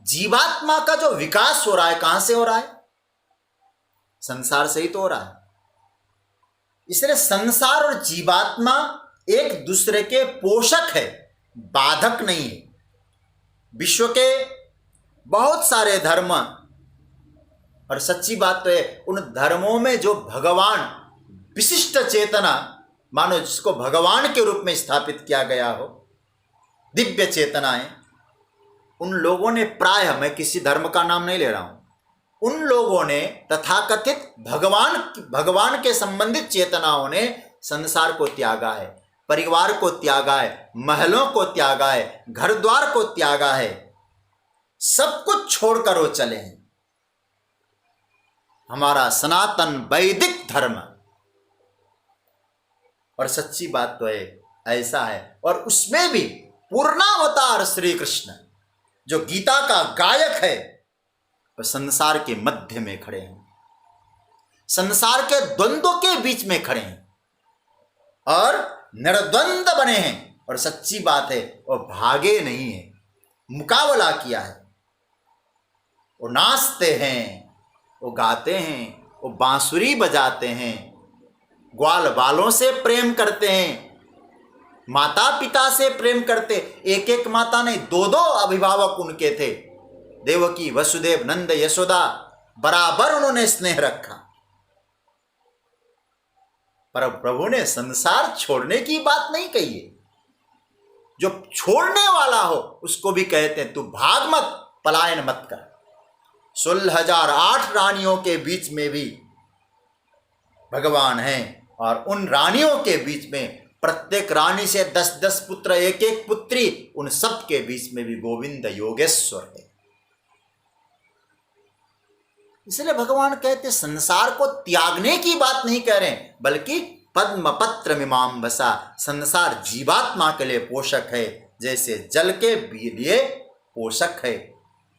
जीवात्मा का जो विकास हो रहा है कहां से हो रहा है, संसार से ही तो हो रहा है। इसलिए संसार और जीवात्मा एक दूसरे के पोषक है, बाधक नहीं है। विश्व के बहुत सारे धर्म और सच्ची बात तो है, उन धर्मों में जो भगवान विशिष्ट चेतना, मानो जिसको भगवान के रूप में स्थापित किया गया हो, दिव्य चेतनाएं, उन लोगों ने प्रायः, मैं किसी धर्म का नाम नहीं ले रहा हूं, उन लोगों ने तथाकथित भगवान के संबंधित चेतनाओं ने संसार को त्यागा है, परिवार को त्यागा है, महलों को त्यागा है, घर द्वार को त्यागा है, सब कुछ छोड़कर वो चले हैं। हमारा सनातन वैदिक धर्म, और सच्ची बात तो है ऐसा है। और उसमें भी पूर्णावतार श्री कृष्ण जो गीता का गायक है, वह संसार के मध्य में खड़े हैं, संसार के द्वंद्व के बीच में खड़े हैं और निर्द्वंद बने हैं। और सच्ची बात है, वो भागे नहीं है, मुकाबला किया है। वो नाचते हैं, वो गाते हैं, वो बांसुरी बजाते हैं, ग्वाल बालों से प्रेम करते हैं, माता पिता से प्रेम करते। एक एक माता नहीं, दो दो अभिभावक उनके थे, देवकी, वसुदेव, नंद, यशोदा, बराबर उन्होंने स्नेह रखा। पर प्रभु ने संसार छोड़ने की बात नहीं कही है। जो छोड़ने वाला हो उसको भी कहते हैं तू भाग मत, पलायन मत कर। 16,008 रानियों के बीच में भी भगवान हैं, और उन रानियों के बीच में प्रत्येक रानी से 10-10 पुत्र, एक एक पुत्री, उन सब के बीच में भी गोविंद योगेश्वर है। इसलिए भगवान कहते संसार को त्यागने की बात नहीं कह रहे, बल्कि पद्म पत्र मीमांसा बसा, संसार जीवात्मा के लिए पोषक है, जैसे जल के लिए पोषक है,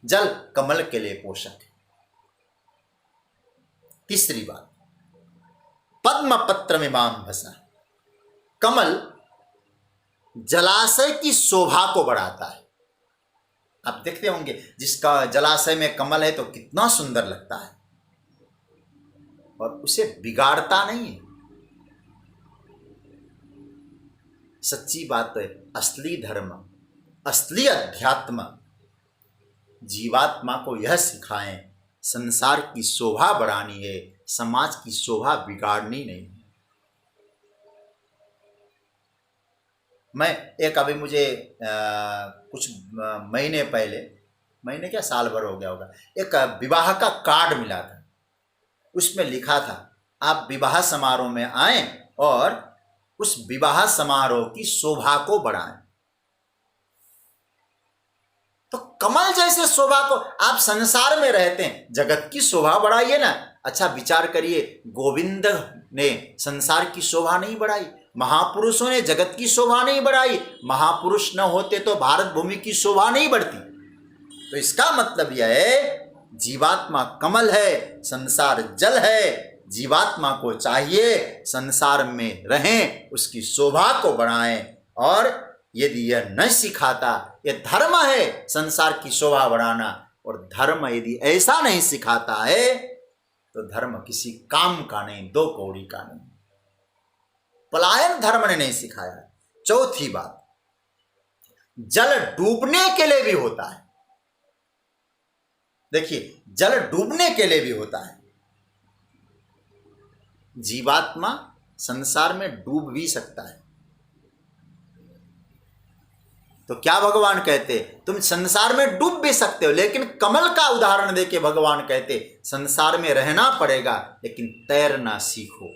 जल कमल के लिए पोषक है। तीसरी बात, पद्म पत्र मीमांसा, कमल जलाशय की शोभा को बढ़ाता है। आप देखते होंगे जिसका जलाशय में कमल है तो कितना सुंदर लगता है, और उसे बिगाड़ता नहीं है। सच्ची बात है, असली धर्म, असली अध्यात्म जीवात्मा को यह सिखाएं, संसार की शोभा बढ़ानी है, समाज की शोभा बिगाड़नी नहीं। मैं एक, अभी मुझे कुछ महीने पहले, महीने क्या साल भर हो गया होगा, एक विवाह का कार्ड मिला था। उसमें लिखा था आप विवाह समारोह में आएं और उस विवाह समारोह की शोभा को बढ़ाएं। तो कमल जैसे शोभा को, आप संसार में रहते हैं, जगत की शोभा बढ़ाइए ना। अच्छा विचार करिए, गोविंद ने संसार की शोभा नहीं बढ़ाई, महापुरुषों ने जगत की शोभा नहीं बढ़ाई, महापुरुष न होते तो भारत भूमि की शोभा नहीं बढ़ती। तो इसका मतलब यह है, जीवात्मा कमल है, संसार जल है, जीवात्मा को चाहिए संसार में रहें, उसकी शोभा को बढ़ाएं। और यदि यह न सिखाता, यह धर्म है संसार की शोभा बढ़ाना, और धर्म यदि ऐसा नहीं सिखाता है तो धर्म किसी काम का नहीं, दो कौड़ी का नहीं। पलायन धर्म ने नहीं सिखाया। चौथी बात, जल डूबने के लिए भी होता है। देखिए, जल डूबने के लिए भी होता है। जीवात्मा संसार में डूब भी सकता है। तो क्या भगवान कहते, तुम संसार में डूब भी सकते हो, लेकिन कमल का उदाहरण देके भगवान कहते संसार में रहना पड़ेगा, लेकिन तैरना सीखो।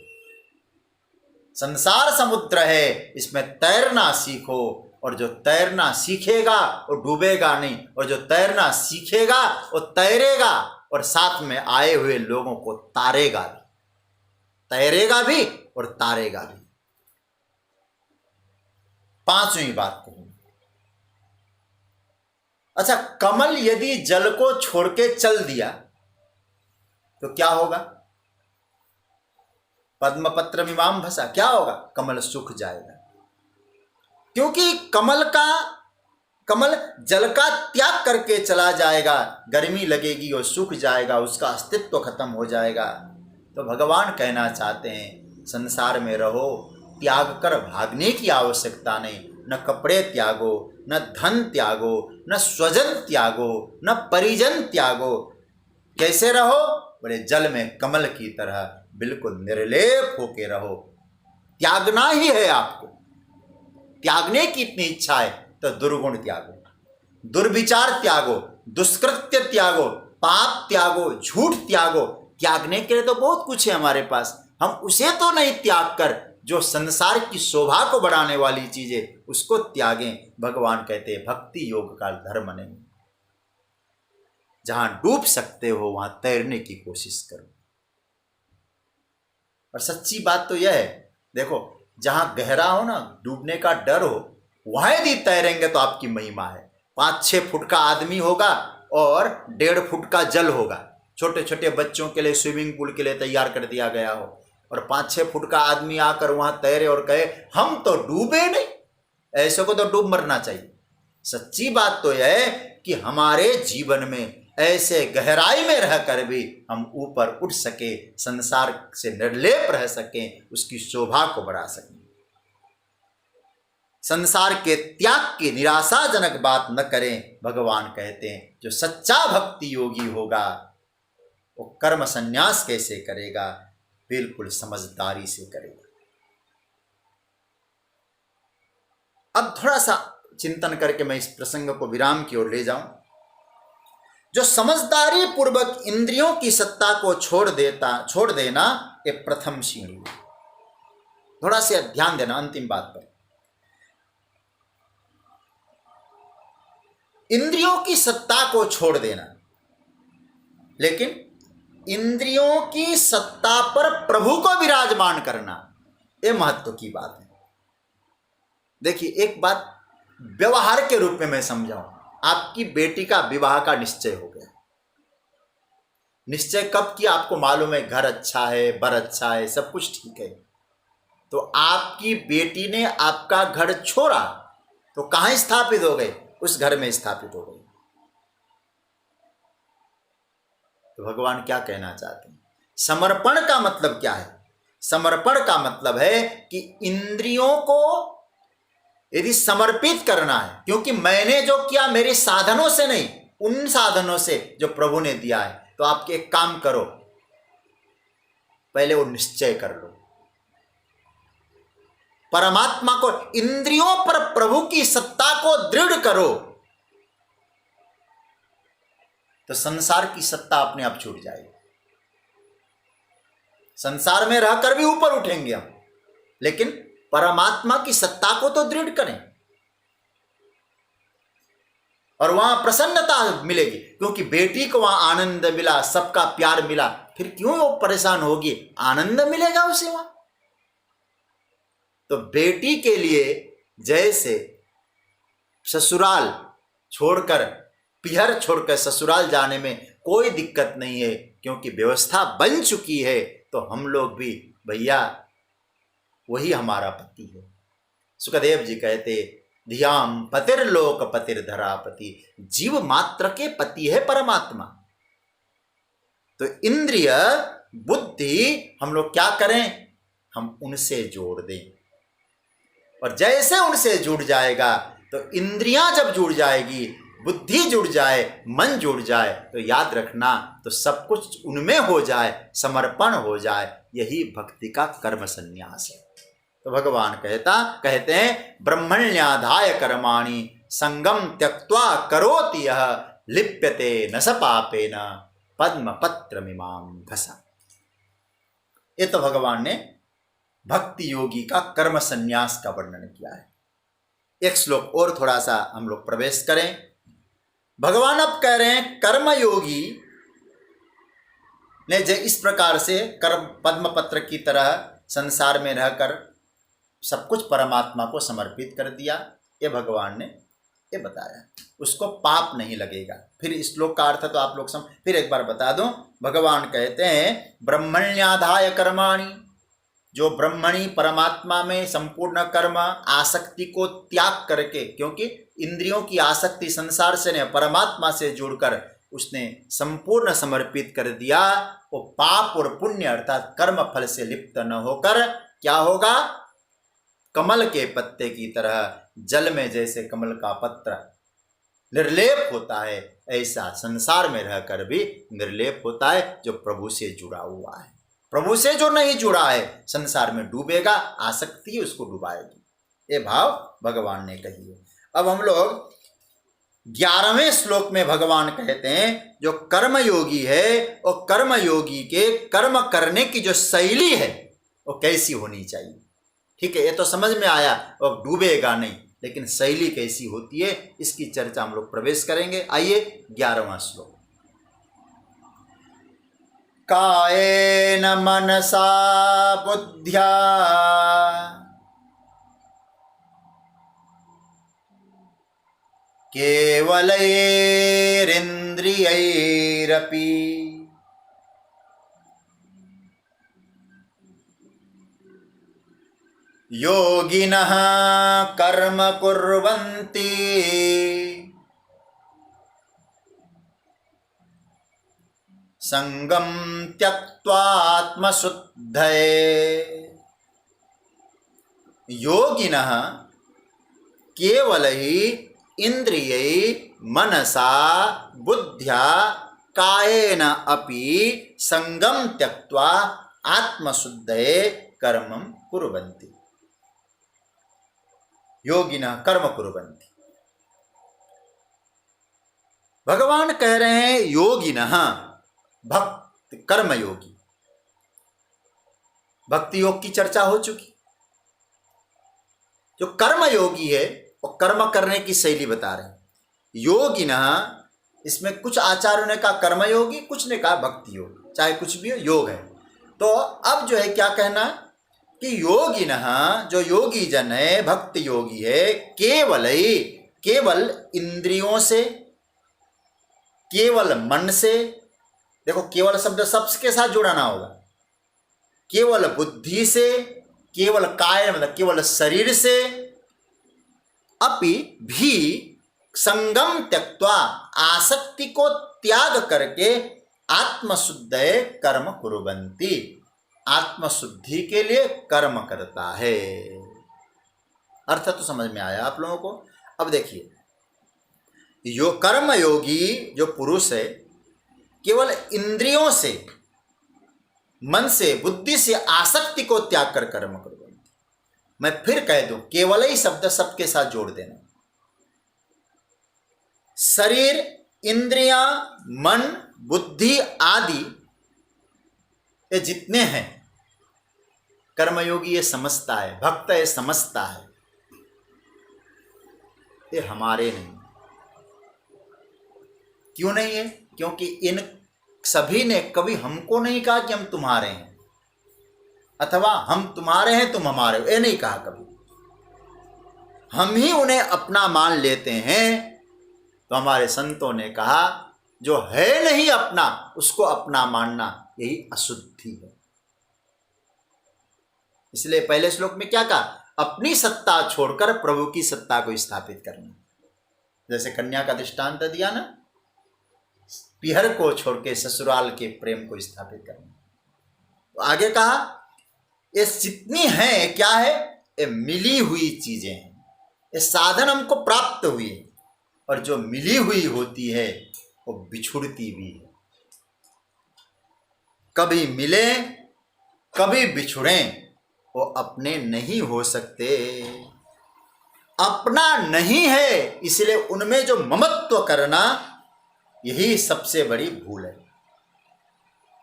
संसार समुद्र है, इसमें तैरना सीखो। और जो तैरना सीखेगा वो डूबेगा नहीं, और जो तैरना सीखेगा वो तैरेगा, और साथ में आए हुए लोगों को तारेगा भी, तैरेगा भी और तारेगा भी। पांचवी बात कहूं, अच्छा, कमल यदि जल को छोड़ के चल दिया तो क्या होगा? पद्मपत्र मीमांसा, क्या होगा? कमल सूख जाएगा, क्योंकि कमल जल का त्याग करके चला जाएगा, गर्मी लगेगी और सूख जाएगा, उसका अस्तित्व खत्म हो जाएगा। तो भगवान कहना चाहते हैं संसार में रहो, त्याग कर भागने की आवश्यकता नहीं। न कपड़े त्यागो, न धन त्यागो, न स्वजन त्यागो, न परिजन त्यागो। कैसे रहो? बोले जल में कमल की तरह बिल्कुल निर्लेप होके रहो। त्यागना ही है आपको। त्यागने की इतनी इच्छा है तो दुर्गुण त्यागो, दुर्विचार त्यागो, दुष्कृत्य त्यागो, पाप त्यागो, झूठ त्यागो। त्यागने के लिए तो बहुत कुछ है हमारे पास, हम उसे तो नहीं त्याग कर जो संसार की शोभा को बढ़ाने वाली चीजें उसको त्यागें। भगवान कहते हैं भक्ति योग का धर्म नहीं। जहां डूब सकते हो वहां तैरने की कोशिश करो। और सच्ची बात तो यह है, देखो जहां गहरा हो ना, डूबने का डर हो, वहां यदि तैरेंगे तो आपकी महिमा है। 5-6 फुट का आदमी होगा और 1.5 फुट का जल होगा। छोटे छोटे बच्चों के लिए स्विमिंग पूल के लिए तैयार कर दिया गया हो, और 5-6 फुट का आदमी आकर वहां तैरे और कहे हम तो डूबे नहीं। ऐसे को तो डूब मरना चाहिए। सच्ची बात तो यह है कि हमारे जीवन में ऐसे गहराई में रहकर भी हम ऊपर उठ सके, संसार से निर्लेप रह सकें, उसकी शोभा को बढ़ा सकें। संसार के त्याग की निराशाजनक बात न करें। भगवान कहते हैं जो सच्चा भक्ति योगी होगा वो कर्म संन्यास कैसे करेगा, बिल्कुल समझदारी से करेगा। अब थोड़ा सा चिंतन करके मैं इस प्रसंग को विराम की ओर ले जाऊं। जो समझदारी पूर्वक इंद्रियों की सत्ता को छोड़ देना ये प्रथम सीढ़ी। थोड़ा सा ध्यान देना अंतिम बात पर। इंद्रियों की सत्ता को छोड़ देना, लेकिन इंद्रियों की सत्ता पर प्रभु को विराजमान करना, यह महत्व की बात है। देखिए एक बात व्यवहार के रूप में मैं समझाऊं। आपकी बेटी का विवाह का निश्चय हो गया। निश्चय कब किया आपको मालूम है, घर अच्छा है, बर अच्छा है, सब कुछ ठीक है। तो आपकी बेटी ने आपका घर छोड़ा तो कहां स्थापित हो गए, उस घर में स्थापित हो गए। तो भगवान क्या कहना चाहते हैं, समर्पण का मतलब क्या है? समर्पण का मतलब है कि इंद्रियों को यदि समर्पित करना है, क्योंकि मैंने जो किया मेरे साधनों से नहीं, उन साधनों से जो प्रभु ने दिया है। तो आप एक काम करो, पहले वो निश्चय कर लो, परमात्मा को, इंद्रियों पर प्रभु की सत्ता को दृढ़ करो, तो संसार की सत्ता अपने आप छूट जाएगी। संसार में रहकर भी ऊपर उठेंगे हम, लेकिन परमात्मा की सत्ता को तो दृढ़ करें और वहां प्रसन्नता मिलेगी। क्योंकि बेटी को वहां आनंद मिला, सबका प्यार मिला, फिर क्यों वो परेशान होगी, आनंद मिलेगा उसे वहां। तो बेटी के लिए जैसे ससुराल छोड़कर, पिहर छोड़कर ससुराल जाने में कोई दिक्कत नहीं है, क्योंकि व्यवस्था बन चुकी है, तो हम लोग भी भैया वही हमारा पति है। सुखदेव जी कहते धियाम पतिर्लोक पतिर्धरापति, जीव मात्र के पति है परमात्मा। तो इंद्रिय बुद्धि हम लोग क्या करें, हम उनसे जोड़ दें, और जैसे उनसे जुड़ जाएगा तो इंद्रियां जब जुड़ जाएगी, बुद्धि जुड़ जाए, मन जुड़ जाए, तो याद रखना तो सब कुछ उनमें हो जाए, समर्पण हो जाए। यही भक्ति का कर्म संन्यास है। तो भगवान कहते हैं ब्रह्मण्याधाय कर्माणि संगम त्यक्त्वा करोति यः लिप्यते न स पापेन पद्म पत्र मिमाम घसा। ये तो भगवान ने भक्ति योगी का कर्म संन्यास का वर्णन किया है। एक श्लोक और थोड़ा सा हम लोग प्रवेश करें। भगवान अब कह रहे हैं कर्मयोगी ने जो इस प्रकार से कर्म पद्म पत्र की तरह संसार में रहकर सब कुछ परमात्मा को समर्पित कर दिया, ये भगवान ने ये बताया, उसको पाप नहीं लगेगा। फिर इस श्लोक का अर्थ तो आप लोग फिर एक बार बता दूं। भगवान कहते हैं ब्रह्मण्याधाय कर्माणि, जो ब्रह्मणी परमात्मा में संपूर्ण कर्म आसक्ति को त्याग करके, क्योंकि इंद्रियों की आसक्ति संसार से नहीं परमात्मा से जुड़कर उसने संपूर्ण समर्पित कर दिया, वो पाप और पुण्य अर्थात कर्म फल से लिप्त न होकर क्या होगा, कमल के पत्ते की तरह जल में जैसे कमल का पत्र निर्लेप होता है, ऐसा संसार में रहकर भी निर्लेप होता है जो प्रभु से जुड़ा हुआ है। प्रभु से जो नहीं जुड़ा है संसार में डूबेगा, आसक्ति उसको डुबाएगी। ये भाव भगवान ने कही है। अब हम लोग 11वें श्लोक में भगवान कहते हैं जो कर्मयोगी है और कर्मयोगी के कर्म करने की जो शैली है वो कैसी होनी चाहिए। ठीक है, ये तो समझ में आया, और डूबेगा नहीं, लेकिन शैली कैसी होती है इसकी चर्चा हम लोग प्रवेश करेंगे। आइए 11वां श्लोक। कायेन मनसा बुद्ध्या केवलैरिन्द्रियैरपि योगिनः कर्म कुर्वन्ति संगम त्यक्त्वा आत्मशुद्धये। योगिनः केवल ही इंद्रियै मनसा बुद्ध्या कायेन अपि संगम त्यक्त्वा आत्मशुद्धये कर्मं कुर्वन्ति। योगिनः कर्म कुर्वन्ति। भगवान कह रहे हैं योगिनः भक्त कर्मयोगी। भक्ति योग की चर्चा हो चुकी। जो कर्मयोगी है वो कर्म करने की शैली बता रहे हैं। योगिनः, इसमें कुछ आचार्यों ने कहा कर्मयोगी, कुछ ने कहा भक्ति योग, चाहे कुछ भी हो योग है। तो अब जो है क्या कहना कि योगिनः जो योगी जन है, भक्त योगी है, केवल इंद्रियों से, केवल मन से, देखो केवल शब्द सबके साथ जुड़ाना होगा, केवल बुद्धि से, केवल काय मतलब केवल शरीर से, अपि भी संगम त्यक्त्वा आसक्ति को त्याग करके आत्मशुद्धये कर्म कुर्वन्ति, आत्मशुद्धि के लिए कर्म करता है। अर्थ तो समझ में आया आप लोगों को। अब देखिए, यो कर्मयोगी जो पुरुष है केवल इंद्रियों से, मन से, बुद्धि से आसक्ति को त्याग कर कर्म करो। मैं फिर कह दूं, केवल ही शब्द सबके साथ जोड़ देना। शरीर, इंद्रियां, मन, बुद्धि आदि ये जितने हैं कर्मयोगी ये समझता है, भक्त ये समझता है, ये हमारे नहीं। क्यों नहीं है? क्योंकि इन सभी ने कभी हमको नहीं कहा कि हम तुम्हारे हैं, अथवा हम तुम्हारे हैं तुम हमारे हो, ये नहीं कहा कभी। हम ही उन्हें अपना मान लेते हैं। तो हमारे संतों ने कहा जो है नहीं अपना उसको अपना मानना यही अशुद्धि है। इसलिए पहले श्लोक में क्या कहा? अपनी सत्ता छोड़कर प्रभु की सत्ता को स्थापित करना। जैसे कन्या का दृष्टांत दिया ना, पिहर को छोड़ के ससुराल के प्रेम को स्थापित करना। तो आगे कहा ये जितनी है क्या है? ये मिली हुई चीजें हैं, ये साधन हमको प्राप्त हुई है, और जो मिली हुई होती है वो बिछुड़ती भी है। कभी मिले कभी बिछुड़े, वो अपने नहीं हो सकते। अपना नहीं है, इसलिए उनमें जो ममत्व करना यही सबसे बड़ी भूल है।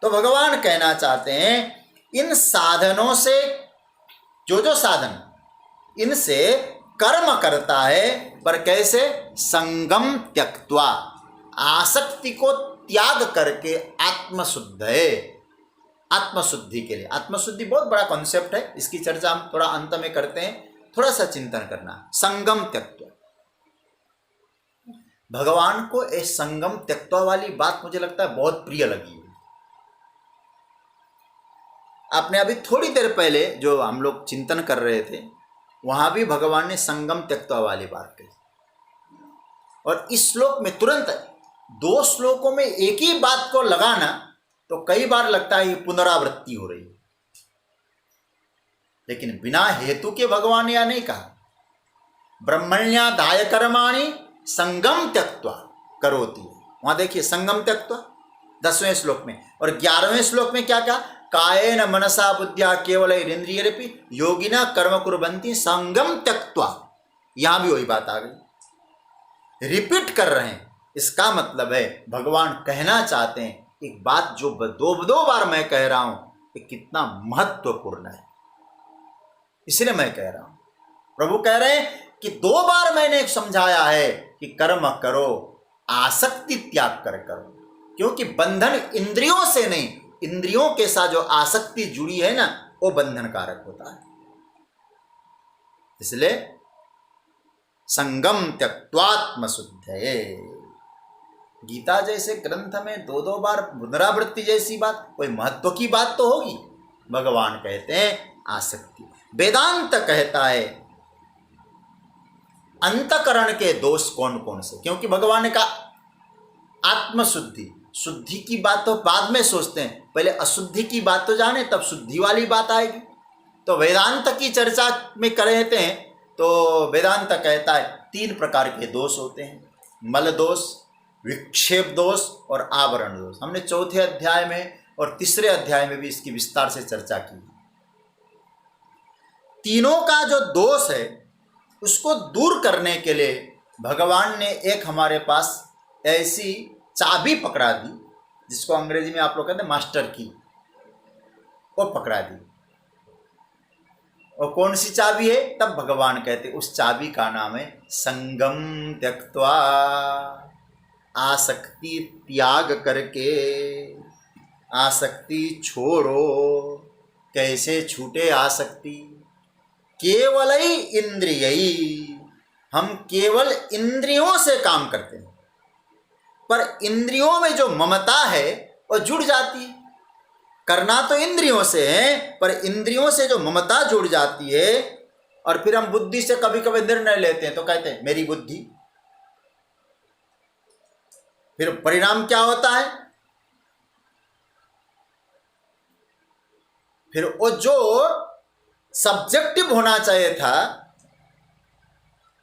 तो भगवान कहना चाहते हैं इन साधनों से, जो साधन इनसे कर्म करता है, पर कैसे? संगम त्यक्त्वा, आसक्ति को त्याग करके आत्मशुद्धये, आत्मशुद्धि के लिए। आत्मशुद्धि बहुत बड़ा कॉन्सेप्ट है, इसकी चर्चा हम थोड़ा अंत में करते हैं। थोड़ा सा चिंतन करना। संगम त्यक्त्वा, भगवान को ये संगम त्यक्त्वा वाली बात मुझे लगता है बहुत प्रिय लगी। आपने अभी थोड़ी देर पहले जो हम लोग चिंतन कर रहे थे वहां भी भगवान ने संगम त्यक्त्वा वाली बात कही, और इस श्लोक में तुरंत 2 श्लोकों में एक ही बात को लगाना तो कई बार लगता है ये पुनरावृत्ति हो रही है, लेकिन बिना हेतु के भगवान ने यह नहीं कहा। ब्रह्मण्यादाय कर्माणि संगम त्यक्त्वा करोति, वहां देखिए संगम त्यक्त्वा 10वें श्लोक में, और 11वें श्लोक में क्या कहा, कायेन मनसा बुद्ध्या केवल इंद्रियरपि योगिना कर्म कुर्वन्ति संगम त्यक्त्वा। यहां भी वही बात आ गई, रिपीट कर रहे हैं। इसका मतलब है भगवान कहना चाहते हैं एक बात जो दो बार मैं कह रहा हूं कि कितना महत्वपूर्ण है, इसलिए मैं कह रहा हूं। प्रभु कह रहे हैं कि 2 बार मैंने समझाया है कि कर्म करो, आसक्ति त्याग कर करो, क्योंकि बंधन इंद्रियों से नहीं, इंद्रियों के साथ जो आसक्ति जुड़ी है ना, वो बंधन कारक होता है। इसलिए संगम त्यक्त्वात्म शुद्धये। गीता जैसे ग्रंथ में 2 बार पुनरावृत्ति जैसी बात, कोई महत्व की बात तो होगी। भगवान कहते हैं आसक्ति। वेदांत कहता है अंतकरण के दोष कौन कौन से, क्योंकि भगवान ने कहा आत्मशुद्धि, शुद्धि की बात तो बाद में सोचते हैं, पहले अशुद्धि की बात तो जाने तब शुद्धि वाली बात आएगी। तो वेदांत की चर्चा में करते हैं तो वेदांत कहता है 3 प्रकार के दोष होते हैं, मल दोष, विक्षेप दोष और आवरण दोष। हमने 4थे अध्याय में और 3रे अध्याय में भी इसकी विस्तार से चर्चा की। तीनों का जो दोष है उसको दूर करने के लिए भगवान ने एक हमारे पास ऐसी चाबी पकड़ा दी, जिसको अंग्रेजी में आप लोग कहते हैं मास्टर की, वो पकड़ा दी। और कौन सी चाबी है, तब भगवान कहते उस चाबी का नाम है संगम त्यक्त्वा। आसक्ति त्याग करके, आसक्ति छोड़ो। कैसे छूटे आसक्ति, केवल ही इंद्रियई, हम केवल इंद्रियों से काम करते हैं, पर इंद्रियों में जो ममता है वो जुड़ जाती है। करना तो इंद्रियों से है, पर इंद्रियों से जो ममता जुड़ जाती है, और फिर हम बुद्धि से कभी कभी निर्णय लेते हैं तो कहते हैं मेरी बुद्धि। फिर परिणाम क्या होता है, फिर वो जो सब्जेक्टिव होना चाहिए था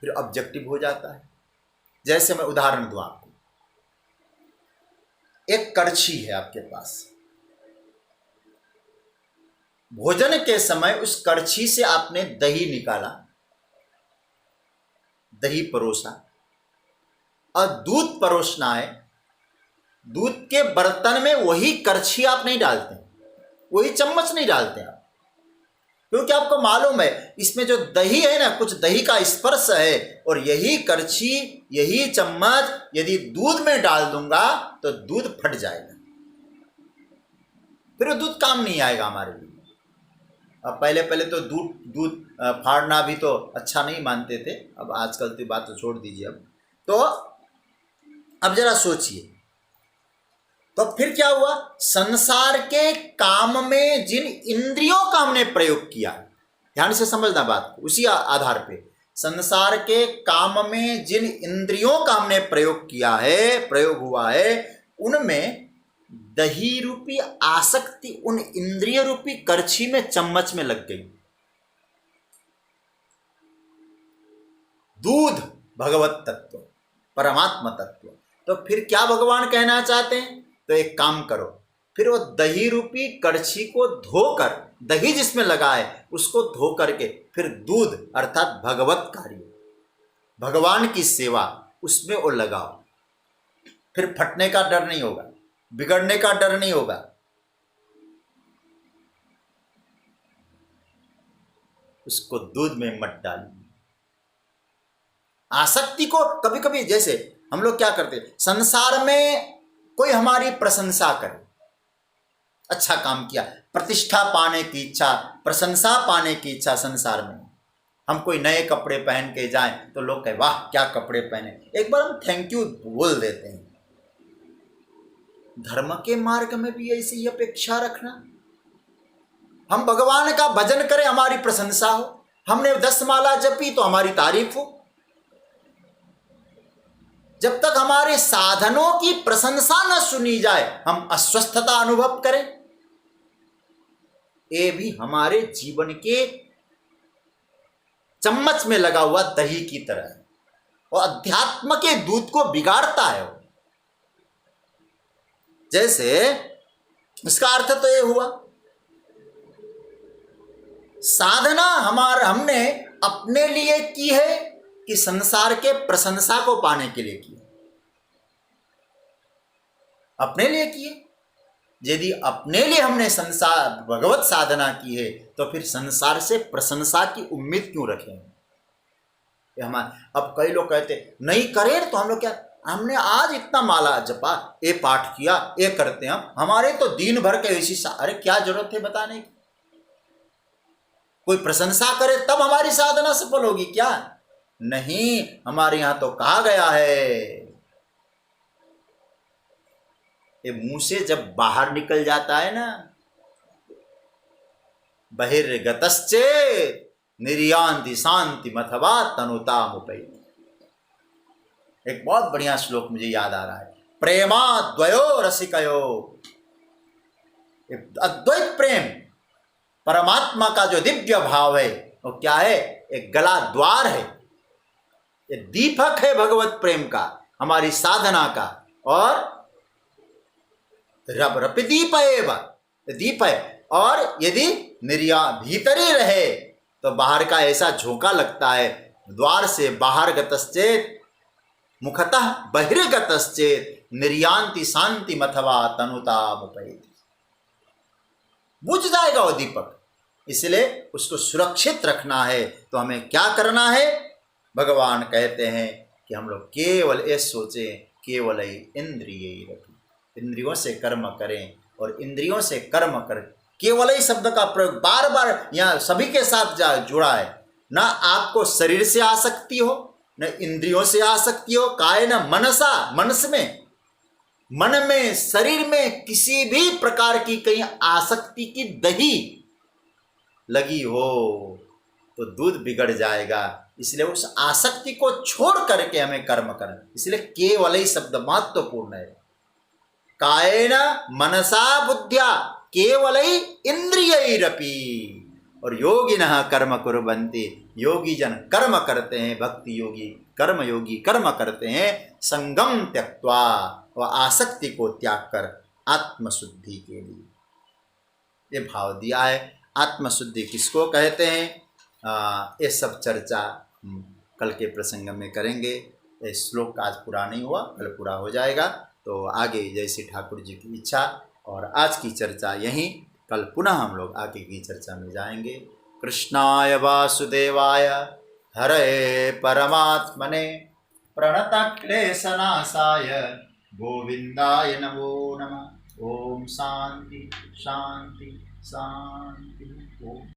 फिर ऑब्जेक्टिव हो जाता है। जैसे मैं उदाहरण दूं आपको, एक कड़छी है आपके पास, भोजन के समय उस कड़छी से आपने दही निकाला, दही परोसा, और दूध परोसना है। दूध के बर्तन में वही कड़छी आप नहीं डालते, वही चम्मच नहीं डालते आप, क्योंकि आपको मालूम है इसमें जो दही है ना, कुछ दही का स्पर्श है, और यही कड़छी, यही चम्मच यदि दूध में डाल दूंगा तो दूध फट जाएगा, फिर वो दूध काम नहीं आएगा हमारे लिए। अब पहले तो दूध फाड़ना भी तो अच्छा नहीं मानते थे, अब आजकल की बात तो छोड़ दीजिए। तो अब जरा सोचिए, तो फिर क्या हुआ, संसार के काम में जिन इंद्रियों का हमने प्रयोग किया, ध्यान से समझना बात, उसी आधार पे संसार के काम में जिन इंद्रियों का हमने प्रयोग किया है, प्रयोग हुआ है, उनमें दही रूपी आसक्ति उन इंद्रिय रूपी करछी में, चम्मच में लग गई। दूध भगवत तत्व, परमात्मा तत्व। तो फिर क्या भगवान कहना चाहते हैं, तो एक काम करो, फिर वो दही रूपी कड़छी को धोकर, दही जिसमें लगा है उसको धो करके फिर दूध अर्थात भगवत कार्य, भगवान की सेवा, उसमें वो लगाओ, फिर फटने का डर नहीं होगा, बिगड़ने का डर नहीं होगा। उसको दूध में मत डालिए। आसक्ति को कभी कभी, जैसे हम लोग क्या करते हैं, संसार में कोई हमारी प्रशंसा करे, अच्छा काम किया, प्रतिष्ठा पाने की इच्छा, प्रशंसा पाने की इच्छा संसार में, हम कोई नए कपड़े पहन के जाएं तो लोग कहे वाह क्या कपड़े पहने, एक बार हम थैंक यू बोल देते हैं। धर्म के मार्ग में भी ऐसी ही अपेक्षा रखना, हम भगवान का भजन करें हमारी प्रशंसा हो, हमने 10 माला जपी तो हमारी तारीफ हो। जब तक हमारे साधनों की प्रशंसा न सुनी जाए हम अस्वस्थता अनुभव करें। ये भी हमारे जीवन के चम्मच में लगा हुआ दही की तरह है, और अध्यात्म के दूध को बिगाड़ता है। जैसे इसका अर्थ तो ये हुआ, साधना हमने अपने लिए की है कि संसार के प्रशंसा को पाने के लिए की है? अपने लिए की है। यदि अपने लिए हमने संसार भगवत साधना की है तो फिर संसार से प्रशंसा की उम्मीद क्यों रखें? हमारे अब कई लोग कहते नहीं करें तो हम लोग क्या, हमने आज इतना माला जपा, ये पाठ किया, ये करते हैं, हमारे तो दिन भर के ऐसी अरे क्या जरूरत है बताने की? कोई प्रशंसा करे तब हमारी साधना सफल होगी क्या? नहीं, हमारे यहां तो कहा गया है, ये मुंह से जब बाहर निकल जाता है ना, बहिर्गतश्चेत् निर्यान्ति शांति अथवा तनुतामुपैति। एक बहुत बढ़िया श्लोक मुझे याद आ रहा है, प्रेमा द्वयो रसिकयो, अद्वैत प्रेम परमात्मा का जो दिव्य भाव है वो क्या है? एक गला द्वार है, ये दीपक है भगवत प्रेम का, हमारी साधना का, और रब रपि दीप एवं, दीप है। और यदि निर्या भीतर ही रहे तो बाहर का ऐसा झोंका लगता है, द्वार से बाहर गतश्चेत मुखतः बहिर्गतश्चेत निर्यान्ति शांति अथवा तनुतामुपैति। बुझ जाएगा वो दीपक, इसलिए उसको सुरक्षित रखना है। तो हमें क्या करना है? भगवान कहते हैं कि हम लोग केवल ये सोचें, केवल ही इंद्रिय रखें, इंद्रियों से कर्म करें, और इंद्रियों से कर्म कर, केवल ही शब्द का प्रयोग बार बार यहाँ सभी के साथ जुड़ा है। ना आपको शरीर से आसक्ति हो, न इंद्रियों से आसक्ति हो, काये न मनसा, मनस में, मन में, शरीर में किसी भी प्रकार की कहीं आसक्ति की दही लगी हो तो दूध बिगड़ जाएगा। इसलिए उस आसक्ति को छोड़ करके हमें कर्म करना, इसलिए केवल ही शब्द महत्वपूर्ण है। कायेन मनसा बुद्ध्या केवलै इंद्रियैरपि, और योगिनः कर्म कुर्वन्ति, योगी जन कर्म करते हैं, भक्ति योगी कर्म करते हैं, संगम त्यक्त्वा, व आसक्ति को त्याग कर आत्मशुद्धि के लिए। ये भाव दिया है। आत्मशुद्धि किसको कहते हैं? ये सब चर्चा कल के प्रसंग में करेंगे। ये श्लोक आज पूरा नहीं हुआ, कल पूरा हो जाएगा। तो आगे जैसे ठाकुर जी की इच्छा, और आज की चर्चा यहीं, कल पुनः हम लोग आगे की चर्चा में जाएंगे। कृष्णाय वासुदेवाय हरे परमात्मने प्रणतक्लेशनाशाय गोविंदाय नमो नमः। ओम शांति शांति शांति। ओम।